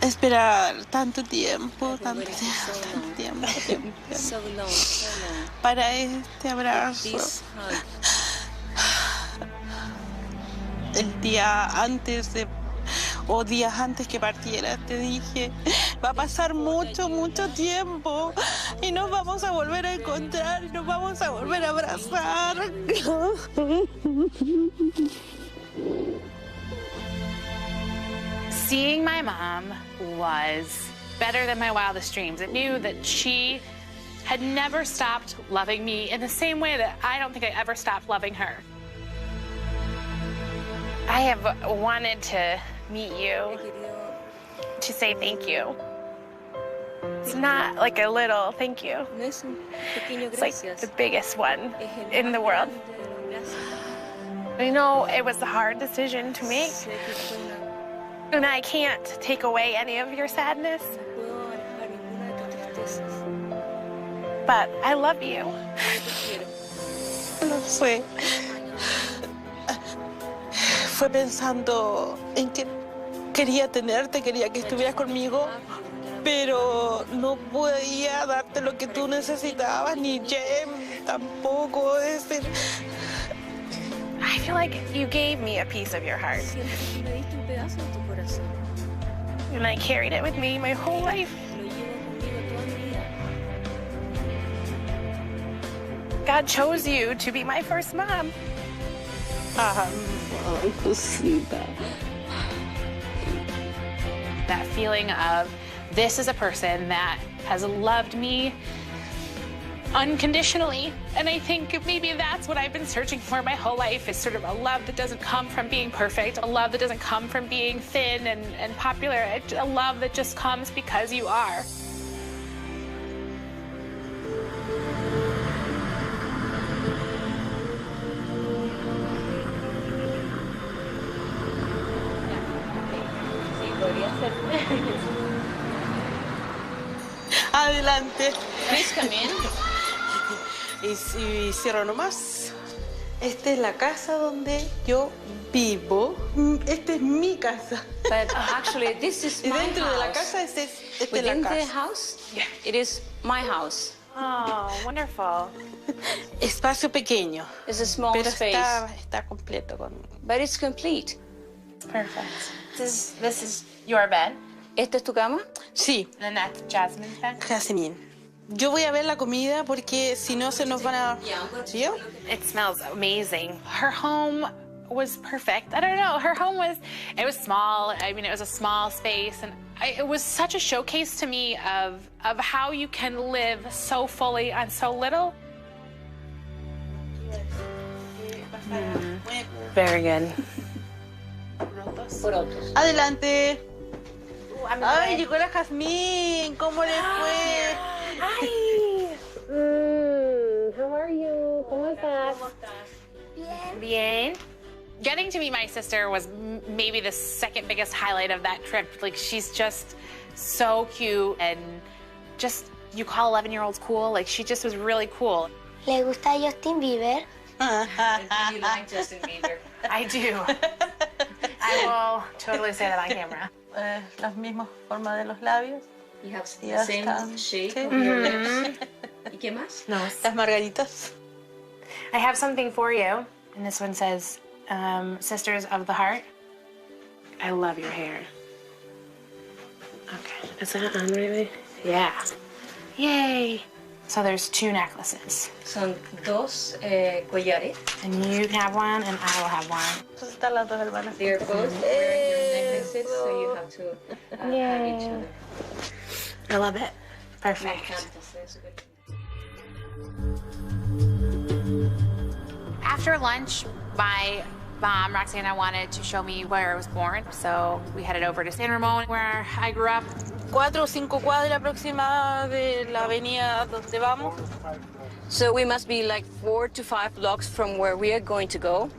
Esperar tanto tiempo para este abrazo. El día antes o días antes que partiera te dije, va a pasar mucho tiempo y nos vamos a volver a encontrar y nos vamos a volver a abrazar. Seeing my mom was better than my wildest dreams. I knew that she had never stopped loving me in the same way that I don't think I ever stopped loving her. I have wanted to meet you to say thank you. It's not like a little thank you. It's like the biggest one in the world. I know it was a hard decision to make. And I can't take away any of your sadness. But I love you. Lo sé. Fue pensando en que quería tenerte, quería que estuvieras conmigo, pero no podía darte lo que tú necesitabas, ni Jem tampoco. I feel like you gave me a piece of your heart. And I carried it with me my whole life. God chose you to be my first mom. That feeling of this is a person that has loved me unconditionally. And I think maybe that's what I've been searching for my whole life, is sort of a love that doesn't come from being perfect, a love that doesn't come from being thin and popular, a love that just comes because you are. Adelante. Please come in. Y cierro nomás. Esta es la casa donde yo vivo. Esta es mi casa. But actually, this is my house. Y dentro de la casa, esta es la casa. Within the house, it is my house. Oh, wonderful. Espacio pequeño. It's a small pero space. Está completo con. But it's complete. Perfect. This is your bed? ¿Esta es tu cama? Sí. And that's Jasmine's bed? Jasmine. Yo voy a ver la comida porque si no se nos van a... ¿Yo? It smells amazing. Her home was perfect. I don't know. Her home was, it was small. I mean, it was a small space. And it was such a showcase to me of how you can live so fully on so little. Very good. Adelante. Ay, llegó la Jazmín. ¿Cómo le fue? Hi. How are you? ¿Cómo estás? Bien. Getting to meet my sister was maybe the second biggest highlight of that trip. Like, she's just so cute and just, you call 11-year-olds cool. Like, she just was really cool. ¿Le gusta Justin Bieber? Do you like Justin Bieber? I do. I will totally say that on camera. Las mismas formas de los labios. You have the same shape of your lips. ¿Y qué más? No. Las margaritas. I have something for you. And this one says, Sisters of the Heart. I love your hair. Okay. Is that on right? Yeah. Yay. So there's 2 necklaces. Son 2 collares. And you can have one, and I will have one. Están las dos hermanas. They're both wearing your necklaces, so you have to have each other. I love it. Perfect. After lunch, my mom, Roxana, wanted to show me where I was born, so we headed over to San Ramon, where I grew up. 4 o 5 cuadras aproximadas de la avenida donde vamos. So we must be like 4 to 5 blocks from where we are going to go.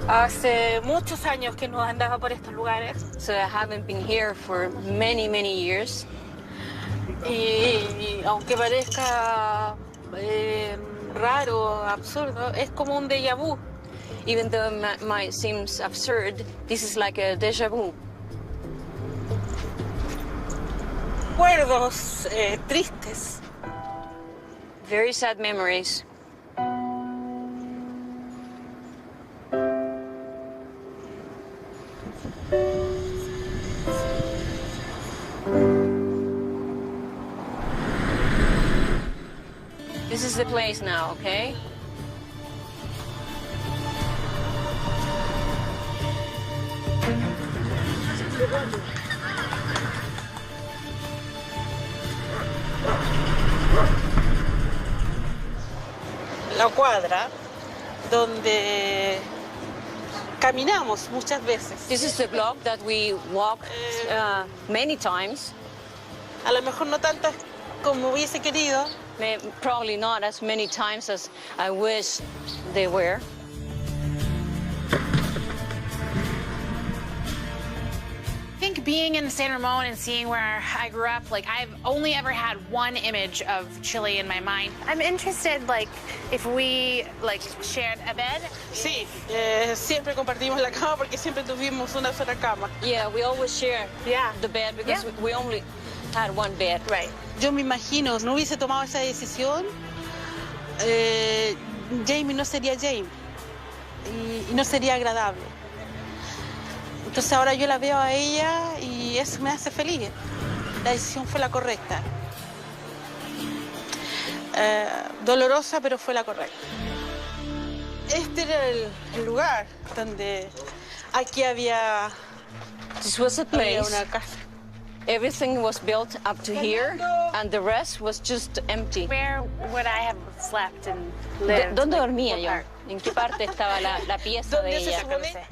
Hace muchos años que no andaba por estos lugares. So I haven't been here for many, many years. Y aunque parezca raro, absurdo, es como un déjà vu. Even though it might seem absurd, this is like a déjà vu. Recuerdos tristes. Very sad memories. This is the place now, okay? La cuadra donde caminamos muchas veces. This is the block that we walked many times. A lo mejor no tantas como hubiese querido. Probably not as many times as I wish they were. I think being in San Ramon and seeing where I grew up, like I've only ever had one image of Chile in my mind. I'm interested, like, if we shared a bed. Sí, siempre compartimos la cama porque siempre tuvimos una sola cama. Yeah, we always share the bed because we only had one bed. Right. Yo me imagino, no hubiese tomado esa decisión, Jamie no sería Jamie y no sería agradable. Entonces ahora yo la veo a ella y eso me hace feliz. La decisión fue la correcta. Dolorosa, pero fue la correcta. Este era el lugar donde aquí había This was a place. una casa. Everything was built up to here, and the rest was just empty. Where would I have slept and lived? ¿Dónde dormía yo? ¿En qué parte estaba la pieza de ella?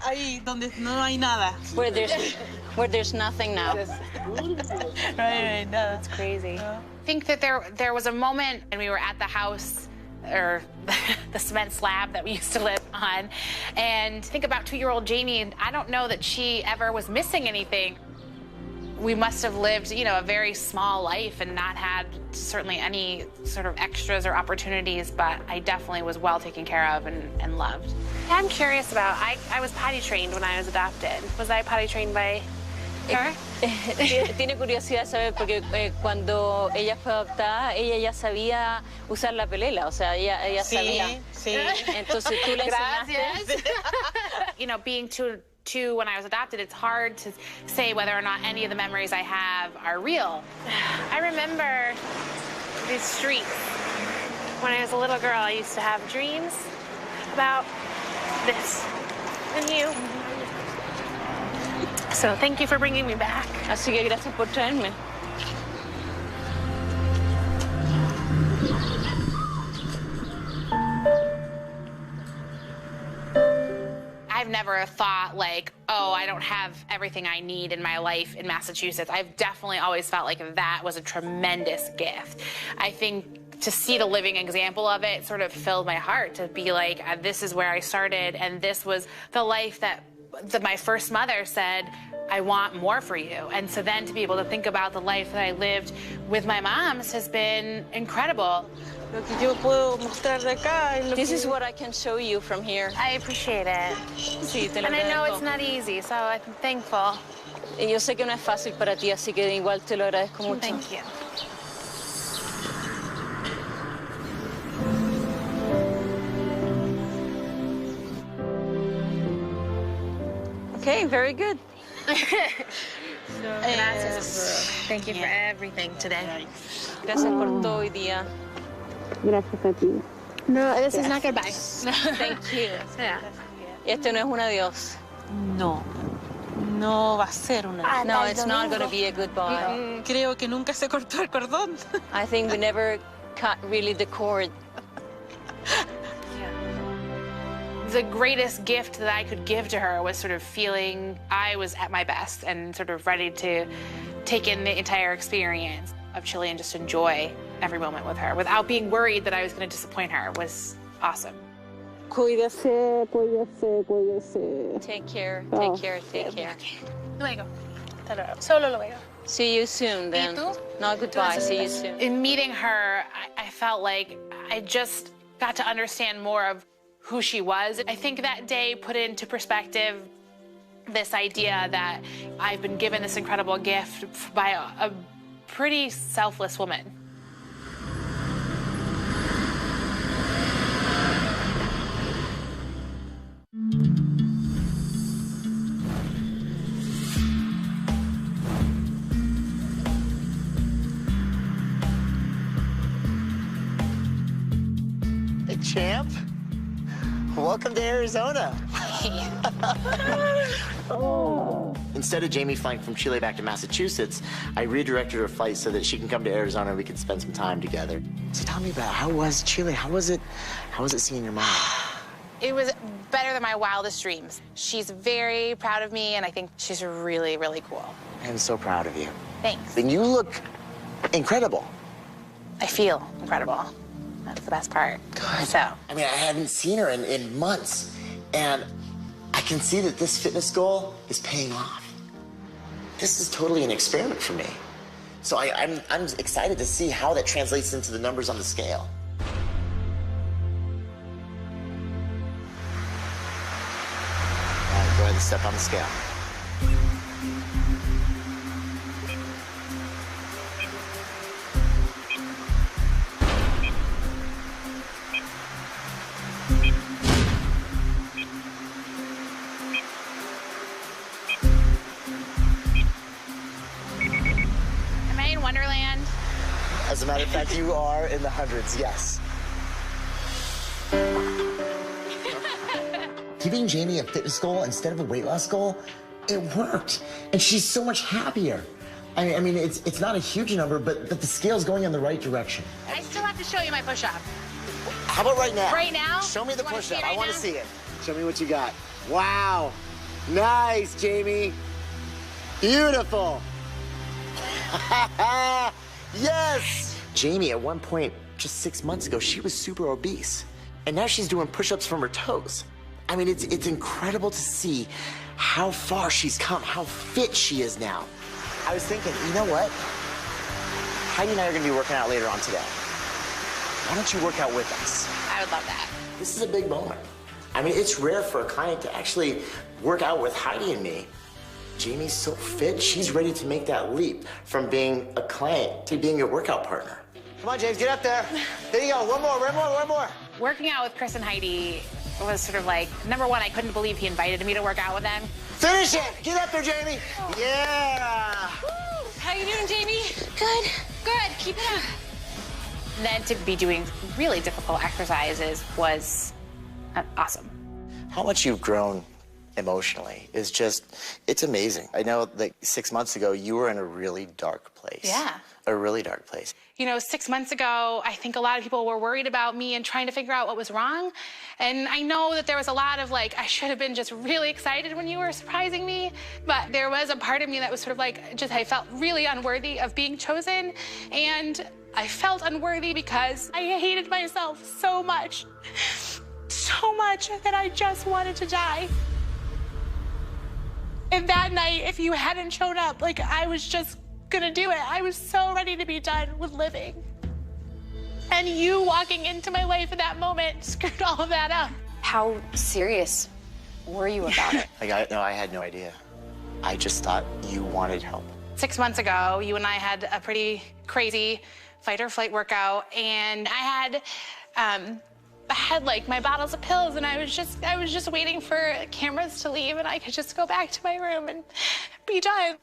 Ahí, donde no hay nada. Where there's nothing now. Right, nada. It's crazy. I think that there was a moment when we were at the house, or the cement slab that we used to live on, and think about 2-year-old Jamie, and I don't know that she ever was missing anything. We must have lived, a very small life and not had certainly any sort of extras or opportunities, but I definitely was well taken care of and loved. I'm curious about, I was potty trained when I was adopted. Was I potty trained by her? Tiene curiosidad saber porque cuando ella fue adoptada, ella ya sabía usar la pelela, o sea, ella sabía. Sí. Entonces tú le enseñaste. Being two when I was adopted, it's hard to say whether or not any of the memories I have are real. I remember these streets. When I was a little girl, I used to have dreams about this and you. So thank you for bringing me back. Así que gracias por traerme. I've never thought like, oh, I don't have everything I need in my life in Massachusetts. I've definitely always felt like that was a tremendous gift. I think to see the living example of it sort of filled my heart to be like, this is where I started, and this was the life that my first mother said, I want more for you. And so then to be able to think about the life that I lived with my moms has been incredible. Lo que yo puedo mostrar de acá es lo This que... is what I can show you from here. I appreciate it. Sí, te lo And I know agradezco. it's not easy, so I'm thankful. Y yo sé que no es fácil para ti, así que igual te lo agradezco mucho. Thank you. Okay, very good. Gracias. Thank you for everything today. Gracias por todo hoy día. Gracias a ti. No, this is not goodbye. Thank you. Yeah. Este no es un adiós. No, no va a ser una... No, it's not going to be a goodbye. Creo que nunca se cortó el cordón. I think we never cut really the cord. The greatest gift that I could give to her was sort of feeling I was at my best and sort of ready to take in the entire experience of Chile and just enjoy every moment with her without being worried that I was going to disappoint her was awesome. Cuídese, cuídese, cuídese. Take care, take care, take care. Luego. Hasta luego. Solo luego. See you soon, then. No, goodbye. See you soon. In meeting her, I felt like I just got to understand more of who she was. I think that day put into perspective this idea that I've been given this incredible gift by a pretty selfless woman. Hey, champ. Welcome to Arizona. Instead of Jamie flying from Chile back to Massachusetts, I redirected her flight so that she can come to Arizona and we can spend some time together. So tell me about it. How was Chile? How was it seeing your mom? It was better than my wildest dreams. She's very proud of me, and I think she's really, really cool. I am so proud of you. Thanks. And you look incredible. I feel incredible. That's the best part. Good. So. I mean, I haven't seen her in months, and I can see that this fitness goal is paying off. This is totally an experiment for me. So I'm excited to see how that translates into the numbers on the scale. All right, go ahead and step on the scale. Wonderland. As a matter of fact, you are in the hundreds, yes. Giving Jamie a fitness goal instead of a weight loss goal, it worked. And she's so much happier. I mean, it's not a huge number, but the scale's going in the right direction. I still have to show you my push-up. How about right now? Right now? Show me the You wanna see push-up. it right I want to now? see it. Show me what you got. Wow. Nice, Jamie. Beautiful. Yes! Jamie, at one point, just 6 months ago, she was super obese. And now she's doing push-ups from her toes. I mean, it's incredible to see how far she's come, how fit she is now. I was thinking, you know what? Heidi and I are gonna be working out later on today. Why don't you work out with us? I would love that. This is a big moment. I mean, it's rare for a client to actually work out with Heidi and me. Jamie's so fit, she's ready to make that leap from being a client to being your workout partner. Come on, James, get up there. There you go, one more. Working out with Chris and Heidi was sort of like, number one, I couldn't believe he invited me to work out with them. Finish it, get up there, Jamie. Yeah. Woo. How you doing, Jamie? Good. Good, keep it up. And then to be doing really difficult exercises was awesome. How much you've grown emotionally is just, it's amazing. I know that 6 months ago, you were in a really dark place. Yeah. A really dark place. You know, 6 months ago, I think a lot of people were worried about me and trying to figure out what was wrong. And I know that there was a lot of like, I should have been just really excited when you were surprising me. But there was a part of me that was sort of like, I felt really unworthy of being chosen. And I felt unworthy because I hated myself so much that I just wanted to die. And that night, if you hadn't shown up, like, I was just gonna do it. I was so ready to be done with living. And you walking into my life at that moment screwed all of that up. How serious were you about it? I had no idea. I just thought you wanted help. 6 months ago, you and I had a pretty crazy fight or flight workout, and I had like my bottles of pills, and I was just waiting for cameras to leave and I could just go back to my room and be done.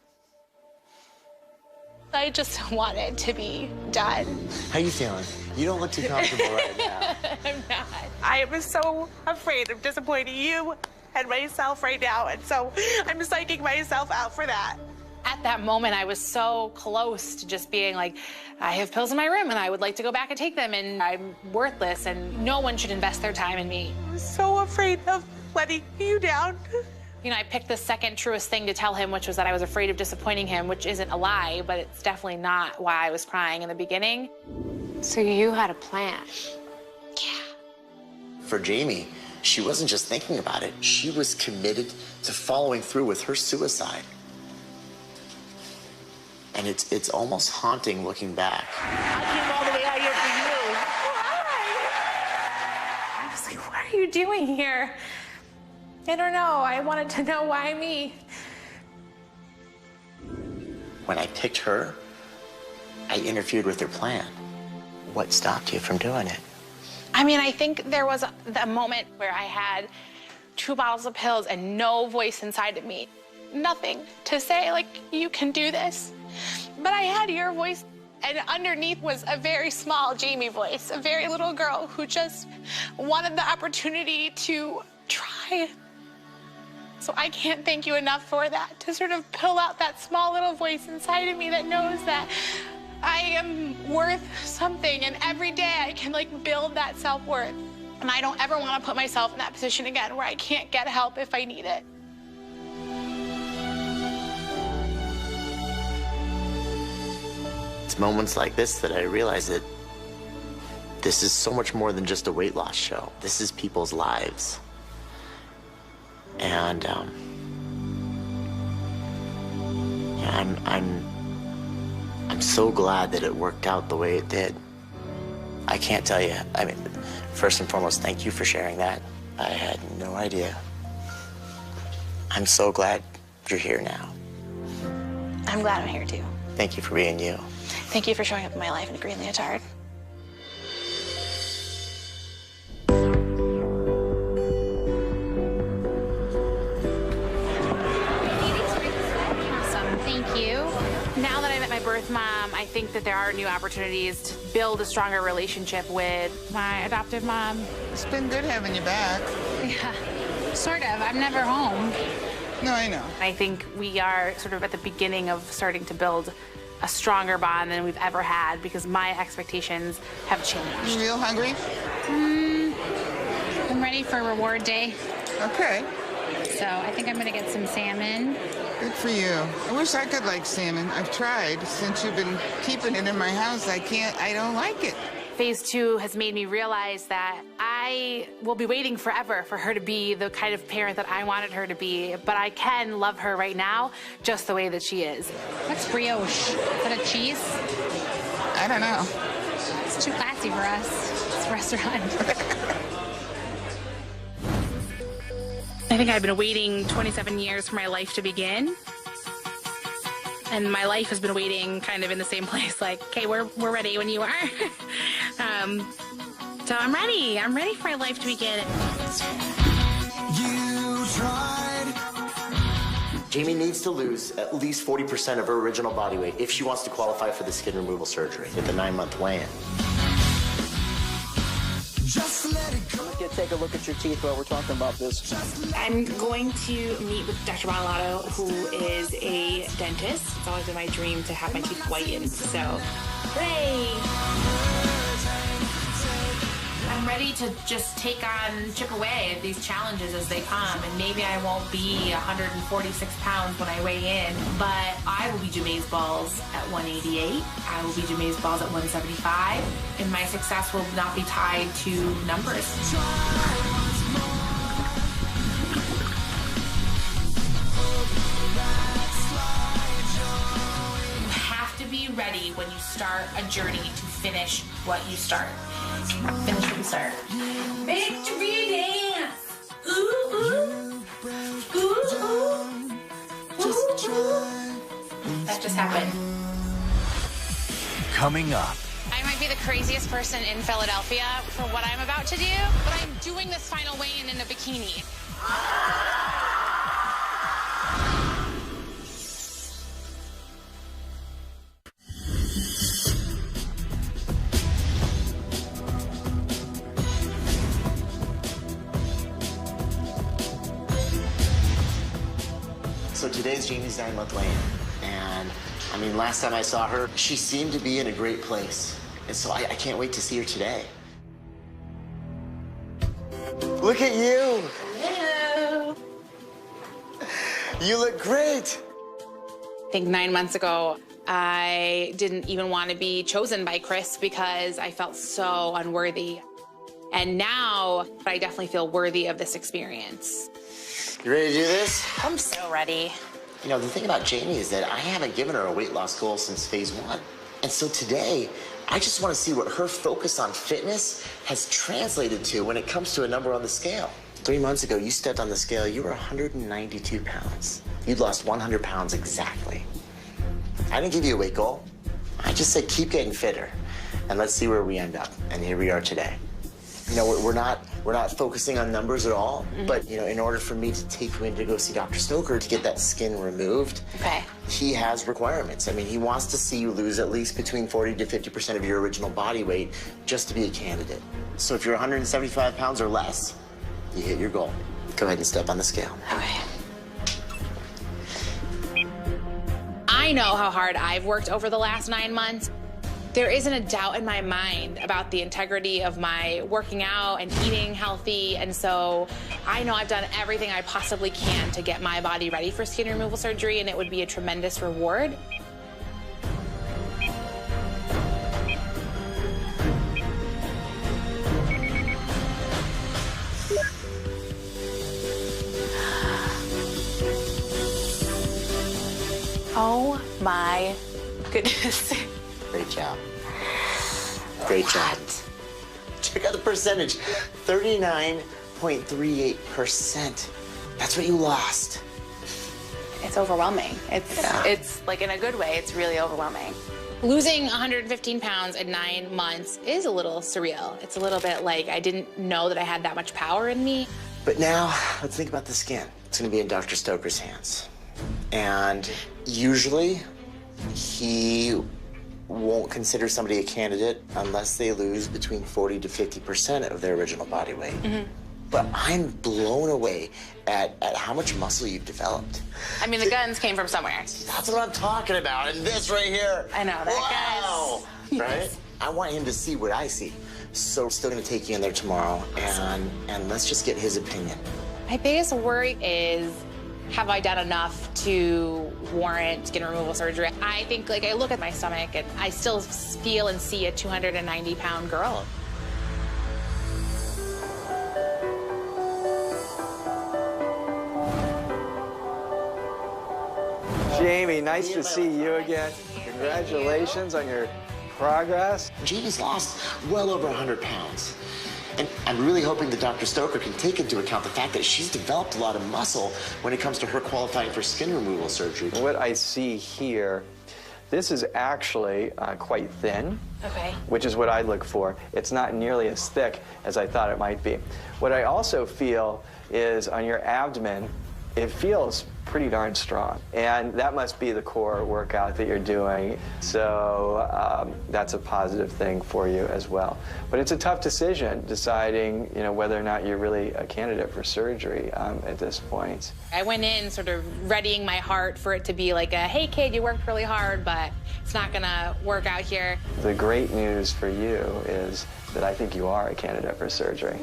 I just wanted to be done. How you feeling? You don't look too comfortable right now. I'm not. I am so afraid of disappointing you and myself right now, and so I'm psyching myself out for that. At that moment, I was so close to just being like, I have pills in my room and I would like to go back and take them, and I'm worthless and no one should invest their time in me. I was so afraid of letting you down. You know, I picked the second truest thing to tell him, which was that I was afraid of disappointing him, which isn't a lie, but it's definitely not why I was crying in the beginning. So you had a plan? For Jamie, she wasn't just thinking about it. She was committed to following through with her suicide. And it's almost haunting looking back. I came all the way out here for you. I was like, what are you doing here? I don't know. I wanted to know why me. When I picked her, I interfered with her plan. What stopped you from doing it? I mean, I think there was a moment where I had 2 bottles of pills and no voice inside of me. Nothing to say, like, you can do this. But I had your voice, and underneath was a very small Jamie voice, a very little girl who just wanted the opportunity to try. So I can't thank you enough for that, to sort of pull out that small little voice inside of me that knows that I am worth something, and every day I can, like, build that self-worth. And I don't ever want to put myself in that position again where I can't get help if I need it. It's moments like this that I realize that this is so much more than just a weight loss show. This is people's lives. And yeah, I'm so glad that it worked out the way it did. I can't tell you. I mean, first and foremost, thank you for sharing that. I had no idea. I'm so glad you're here now. I'm glad I'm here, too. Thank you for being you. Thank you for showing up in my life in a green leotard. Awesome, thank you. Now that I met my birth mom, I think that there are new opportunities to build a stronger relationship with my adoptive mom. It's been good having you back. Yeah, sort of. I'm never home. No, I know. I think we are sort of at the beginning of starting to build a stronger bond than we've ever had because my expectations have changed. You real hungry? I'm ready for reward day. Okay. So I think I'm gonna get some salmon. Good for you. I wish I could like salmon. I've tried. Since you've been keeping it in my house, I don't like it. Phase 2 has made me realize that I will be waiting forever for her to be the kind of parent that I wanted her to be, but I can love her right now just the way that she is. What's brioche? Is that a cheese? I don't know. It's too classy for us. It's a restaurant. I think I've been waiting 27 years for my life to begin. And my life has been waiting kind of in the same place, like, okay, we're ready when you are. So I'm ready. I'm ready for my life to begin. You tried. Jamie needs to lose at least 40% of her original body weight if she wants to qualify for the skin removal surgery with the 9-month weigh-in. Just let it go. Let's take a look at your teeth while we're talking about this. I'm going to meet with Dr. Bonalato, who is a dentist. It's always been my dream to have my teeth whitened, so hooray! I'm ready to just chip away at these challenges as they come, and maybe I won't be 146 pounds when I weigh in, but I will be Jamaise Balls at 188. I will be Jamaise Balls at 175, and my success will not be tied to numbers. You have to be ready when you start a journey to finish what you start. Finish what you start. Victory dance! Ooh, ooh. Ooh, ooh. Ooh, ooh. That just happened. Coming up. I might be the craziest person in Philadelphia for what I'm about to do, but I'm doing this final weigh-in in a bikini. So today's Jamie's 9-month weigh-in, and I mean, last time I saw her, she seemed to be in a great place, and so I can't wait to see her today. Look at you! Hello! You look great! I think 9 months ago, I didn't even want to be chosen by Chris because I felt so unworthy. And now, I definitely feel worthy of this experience. You ready to do this? I'm so ready. You know, the thing about Jamie is that I haven't given her a weight loss goal since phase 1. And so today, I just want to see what her focus on fitness has translated to when it comes to a number on the scale. 3 months ago, you stepped on the scale, you were 192 pounds. You'd lost 100 pounds exactly. I didn't give you a weight goal. I just said keep getting fitter, and let's see where we end up. And here we are today. You know, we're not focusing on numbers at all, but, you know, in order for me to take you in to go see Dr. Stoker to get that skin removed, he has requirements. I mean, he wants to see you lose at least between 40 to 50% of your original body weight just to be a candidate. So if you're 175 pounds or less, you hit your goal. Go ahead and step on the scale. Okay. I know how hard I've worked over the last 9 months. There isn't a doubt in my mind about the integrity of my working out and eating healthy, and so I know I've done everything I possibly can to get my body ready for skin removal surgery, and it would be a tremendous reward. Oh my goodness. Great job. Great job. Check out the percentage. 39.38%. That's what you lost. It's overwhelming. It's like, in a good way, it's really overwhelming. Losing 115 pounds in 9 months is a little surreal. It's a little bit like I didn't know that I had that much power in me. But now, let's think about the skin. It's gonna be in Dr. Stoker's hands. And usually, he won't consider somebody a candidate unless they lose between 40 to 50% of their original body weight. But I'm blown away at how much muscle you've developed. I mean, the guns came from somewhere. That's what I'm talking about, and this right here. I know, that wow. Right? I want him to see what I see. So we're still gonna take you in there tomorrow, and let's just get his opinion. My biggest worry is, have I done enough to warrant skin removal surgery? I think, like, I look at my stomach and I still feel and see a 290-pound girl. Jamie, nice to see you again. Congratulations on your progress. Jamie's lost well over 100 pounds. And I'm really hoping that Dr. Stoker can take into account the fact that she's developed a lot of muscle when it comes to her qualifying for skin removal surgery. What I see here, this is actually quite thin, which is what I look for. It's not nearly as thick as I thought it might be. What I also feel is on your abdomen, it feels pretty darn strong. And that must be the core workout that you're doing. So that's a positive thing for you as well. But it's a tough decision deciding, you know, whether or not you're really a candidate for surgery at this point. I went in sort of readying my heart for it to be like a, hey kid, you worked really hard, but it's not gonna work out here. The great news for you is that I think you are a candidate for surgery.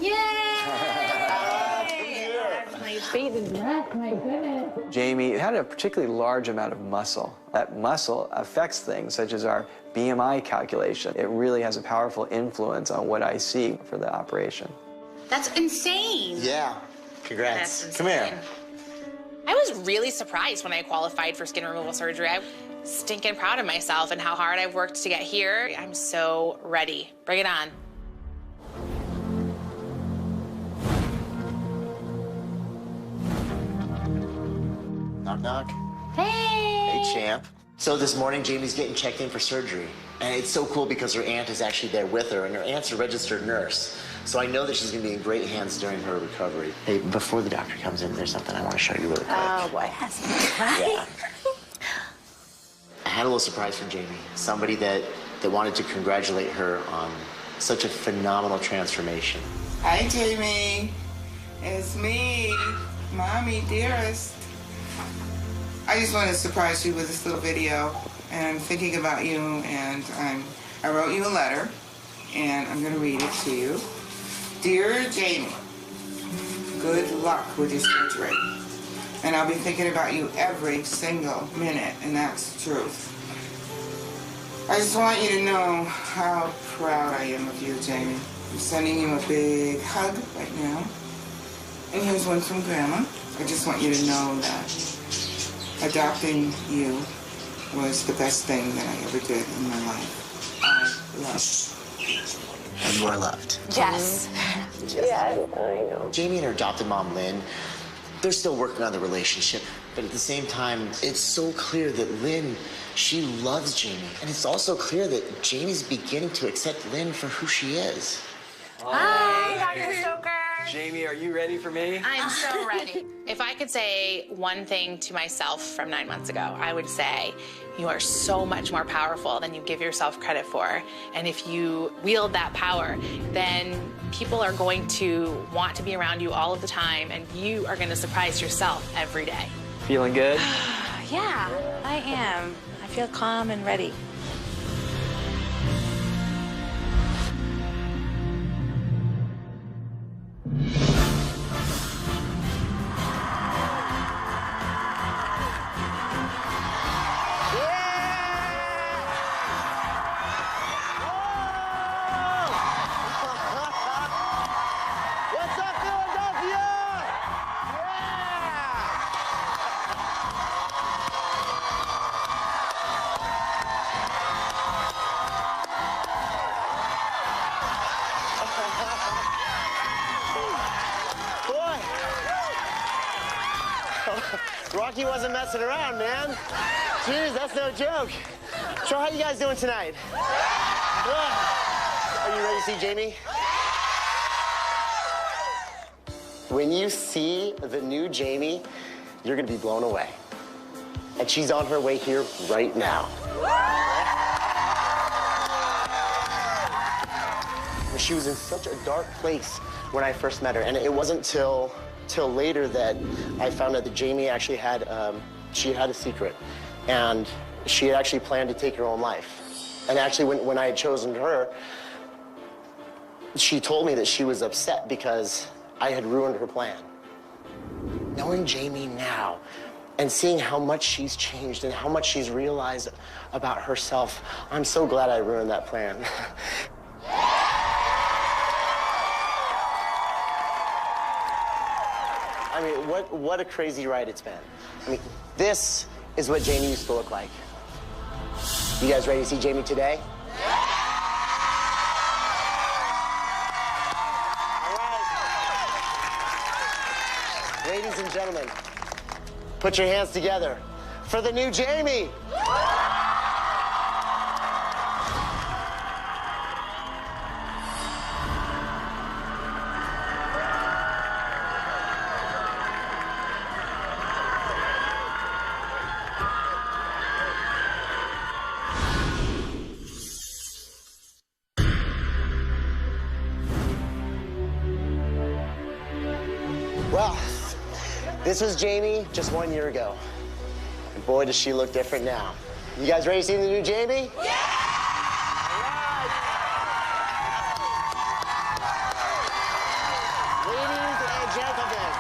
My bated breath, my goodness. Jamie had a particularly large amount of muscle. That muscle affects things such as our BMI calculation. It really has a powerful influence on what I see for the operation. That's insane. Yeah, congrats. Come here. I was really surprised when I qualified for skin removal surgery. I'm stinking proud of myself and how hard I've worked to get here. I'm so ready. Bring it on. Knock, knock. Hey. Hey, champ. So this morning, Jamie's getting checked in for surgery. And it's so cool because her aunt is actually there with her, and her aunt's a registered nurse. So I know that she's gonna be in great hands during her recovery. Hey, before the doctor comes in, there's something I want to show you really quick. Oh, boy. Yeah. I had a little surprise from Jamie. Somebody that wanted to congratulate her on such a phenomenal transformation. Hi, Jamie. It's me, Mommy, dearest. I just wanted to surprise you with this little video, and I'm thinking about you, and I wrote you a letter, and I'm gonna read it to you. Dear Jamie, good luck with your surgery. And I'll be thinking about you every single minute, and that's the truth. I just want you to know how proud I am of you, Jamie. I'm sending you a big hug right now. And here's one from Grandma. I just want you to know that adopting you was the best thing that I ever did in my life. I love you. And you are loved. Yes. Yeah, I know. Jamie and her adopted mom, Lynn, they're still working on the relationship, but at the same time, it's so clear that Lynn, she loves Jamie. And it's also clear that Jamie's beginning to accept Lynn for who she is. Hi, Dr. Stoker. Jamie, are you ready for me? I'm so ready. If I could say one thing to myself from 9 months ago, I would say you are so much more powerful than you give yourself credit for. And if you wield that power, then people are going to want to be around you all of the time, and you are going to surprise yourself every day. Feeling good? Yeah, I am. I feel calm and ready. What's up, Philadelphia? Boy. Rocky wasn't messing around, man. Jeez, that's no joke. So how you guys doing tonight? Are you ready to see Jamie? When you see the new Jamie, you're gonna be blown away. And she's on her way here right now. She was in such a dark place when I first met her, and it wasn't till later that I found out that Jamie actually had, she had a secret, and she had actually planned to take her own life. And actually, when I had chosen her, she told me that she was upset because I had ruined her plan. Knowing Jamie now and seeing how much she's changed and how much she's realized about herself, I'm so glad I ruined that plan. I mean, what a crazy ride it's been. I mean, this is what Jamie used to look like. You guys ready to see Jamie today? Ladies and gentlemen, put your hands together for the new Jamie. Well, this was Jamie just 1 year ago. And boy, does she look different now. You guys ready to see the new Jamie? Yeah! Ladies and gentlemen,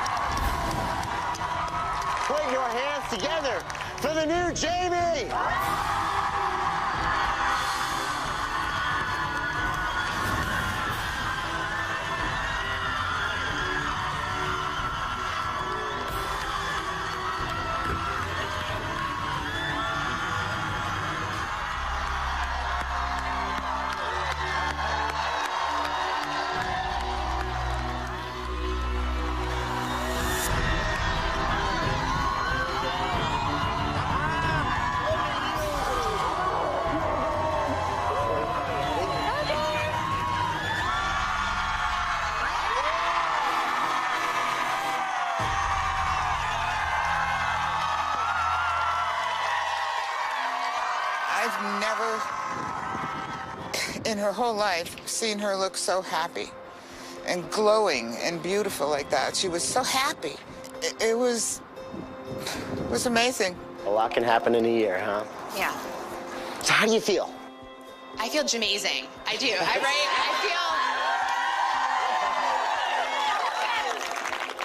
put your hands together for the new Jamie! I've never, in her whole life, seen her look so happy and glowing and beautiful like that. She was so happy. It was amazing. A lot can happen in a year, huh? Yeah. So how do you feel? I feel jamazing. I do.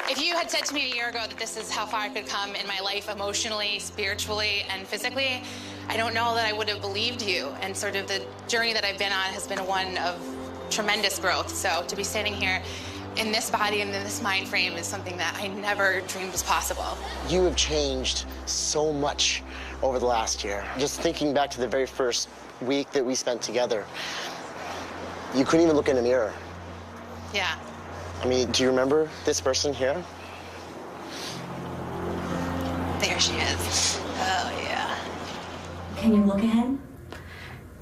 If you had said to me a year ago that this is how far I could come in my life emotionally, spiritually, and physically, I don't know that I would have believed you. And sort of the journey that I've been on has been one of tremendous growth. So to be standing here in this body and in this mind frame is something that I never dreamed was possible. You have changed so much over the last year. Just thinking back to the very first week that we spent together, you couldn't even look in a mirror. Yeah. I mean, do you remember this person here? There she is. Oh, yeah. Can you look ahead?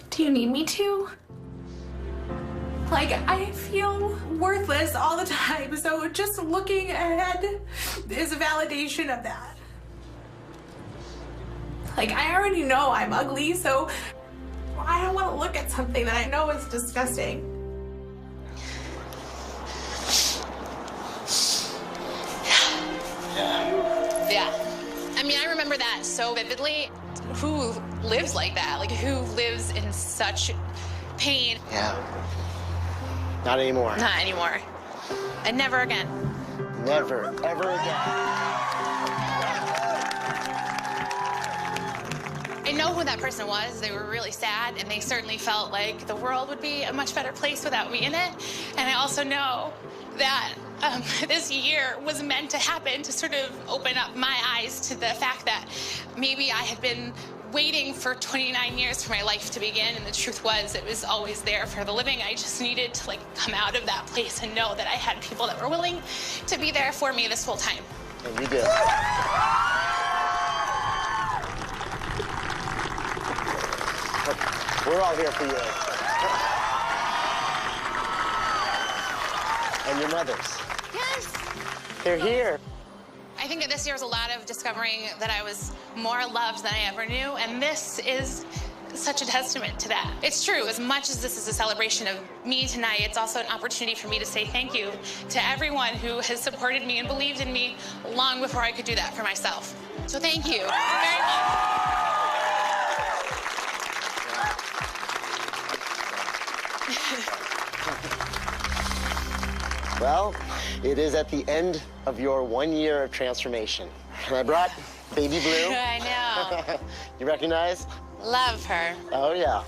Do you need me to? Like, I feel worthless all the time, so just looking ahead is a validation of that. Like, I already know I'm ugly, so I don't want to look at something that I know is disgusting. Yeah. I mean, I remember that so vividly. Who lives like that? Like, who lives in such pain? Yeah. Not anymore. Not anymore. And never again. Never, ever again. I know who that person was. They were really sad, and they certainly felt like the world would be a much better place without me in it. And I also know that this year was meant to happen to sort of open up my eyes to the fact that maybe I had been waiting for 29 years for my life to begin, and the truth was it was always there for the living. I just needed to, like, come out of that place and know that I had people that were willing to be there for me this whole time. And you did. We're all here for you. And your mothers. Yes. They're here. I think that this year was a lot of discovering that I was more loved than I ever knew, and this is such a testament to that. It's true, as much as this is a celebration of me tonight, it's also an opportunity for me to say thank you to everyone who has supported me and believed in me long before I could do that for myself. So thank you very much. Well, it is at the end of your 1 year of transformation. And I brought Baby Blue. I know. You recognize? Love her. Oh, yeah.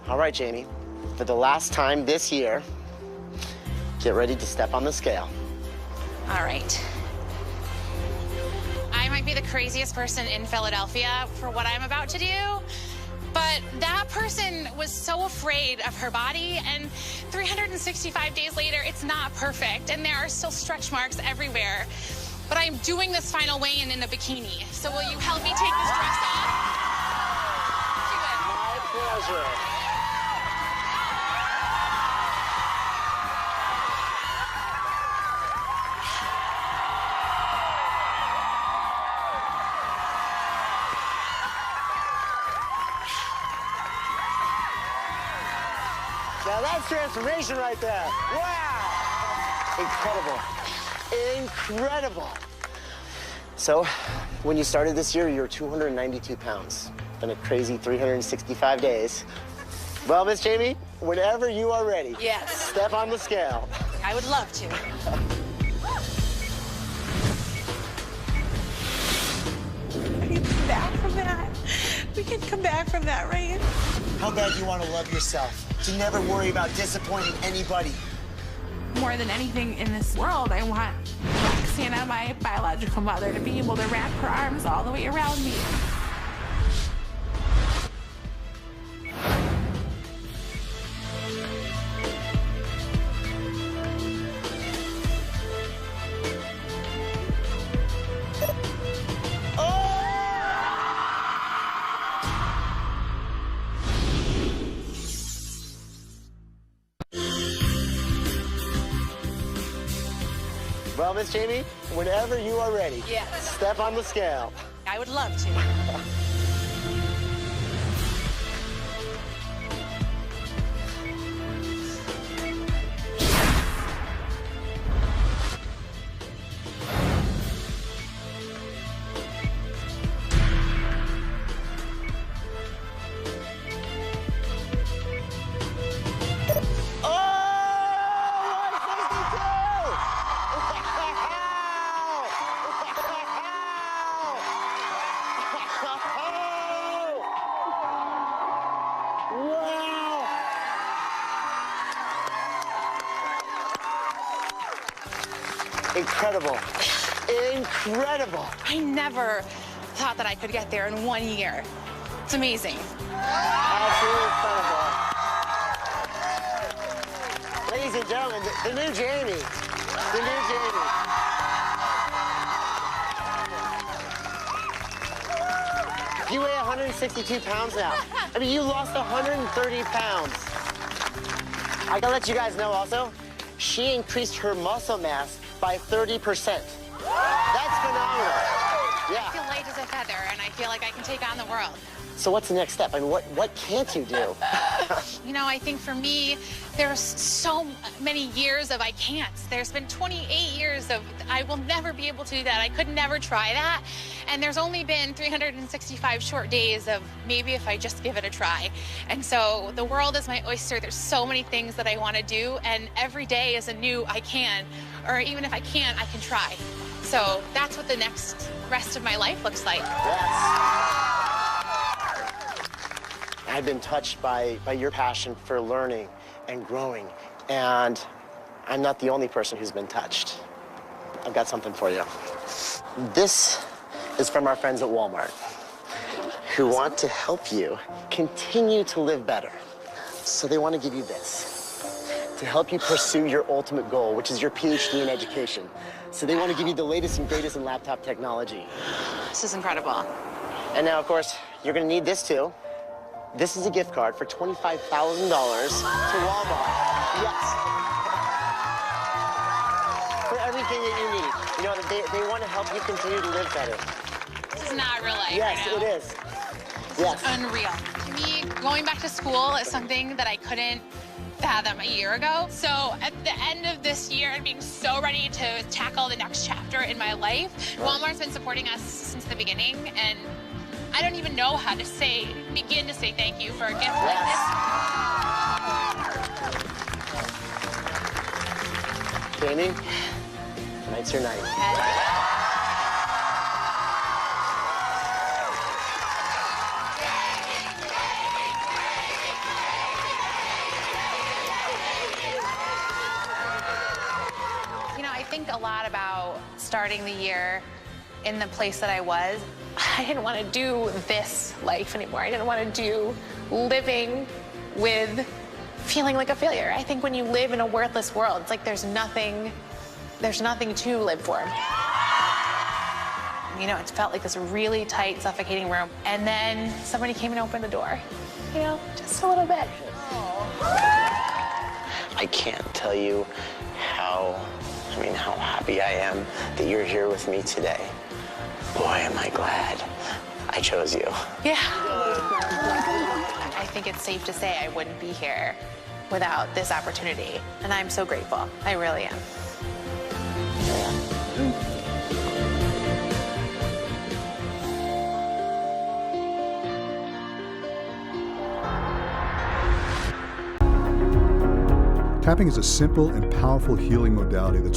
All right, Jamie. For the last time this year, get ready to step on the scale. All right. I might be the craziest person in Philadelphia for what I'm about to do, but that person was so afraid of her body, and 365 days later, it's not perfect, and there are still stretch marks everywhere. But I'm doing this final weigh-in in a bikini, so will you help me take this dress off? My pleasure. Now that's transformation right there. Wow! Incredible. Incredible. So, when you started this year, you were 292 pounds. Been a crazy 365 days. Well, Miss Jamie, whenever you are ready, yes, step on the scale. I would love to. I can come back from that. We can come back from that, right? How bad do you want to love yourself? To never worry about disappointing anybody. More than anything in this world, I want Roxana, my biological mother, to be able to wrap her arms all the way around me. Well, Miss Jamie, whenever you are ready, yes, step on the scale. I would love to. Incredible. Incredible. I never thought that I could get there in 1 year. It's amazing. Absolutely incredible. Ladies and gentlemen, the new Jamie. The new Jamie. You weigh 162 pounds now. I mean, you lost 130 pounds. I gotta let you guys know also, she increased her muscle mass by 30%. That's phenomenal. Yeah. I feel light as a feather, and I feel like I can take on the world. So what's the next step? I mean, what can't you do? You know, I think for me, there's so many years of I can't. There's been 28 years of I will never be able to do that. I could never try that. And there's only been 365 short days of maybe if I just give it a try. And so the world is my oyster. There's so many things that I want to do, and every day is a new I can. Or even if I can't, I can try. So that's what the next rest of my life looks like. Yes. I've been touched by your passion for learning and growing, and I'm not the only person who's been touched. I've got something for you. This is from our friends at Walmart, who want to help you continue to live better. So they want to give you this, to help you pursue your ultimate goal, which is your PhD in education. So they want to give you the latest and greatest in laptop technology. This is incredible. And now, of course, you're going to need this too. This is a gift card for $25,000 to Walmart. Yes. For everything that you need. You know, they want to help you continue to live better. This is not real life. Yes, right now. it is. This is unreal. To me, going back to school is something that I couldn't fathom a year ago. So at the end of this year and being so ready to tackle the next chapter in my life, Walmart's been supporting us since the beginning, and I don't even know how to begin to say thank you for a gift like this. Jamie, tonight's your night. You know, I think a lot about starting the year in the place that I was. I didn't want to do this life anymore. I didn't want to do living with feeling like a failure. I think when you live in a worthless world, it's like there's nothing to live for. You know, it felt like this really tight, suffocating room. And then somebody came and opened the door, you know, just a little bit. I can't tell you how happy I am that you're here with me today. Boy, am I glad I chose you. Yeah. I think it's safe to say I wouldn't be here without this opportunity. And I'm so grateful. I really am. Tapping is a simple and powerful healing modality that's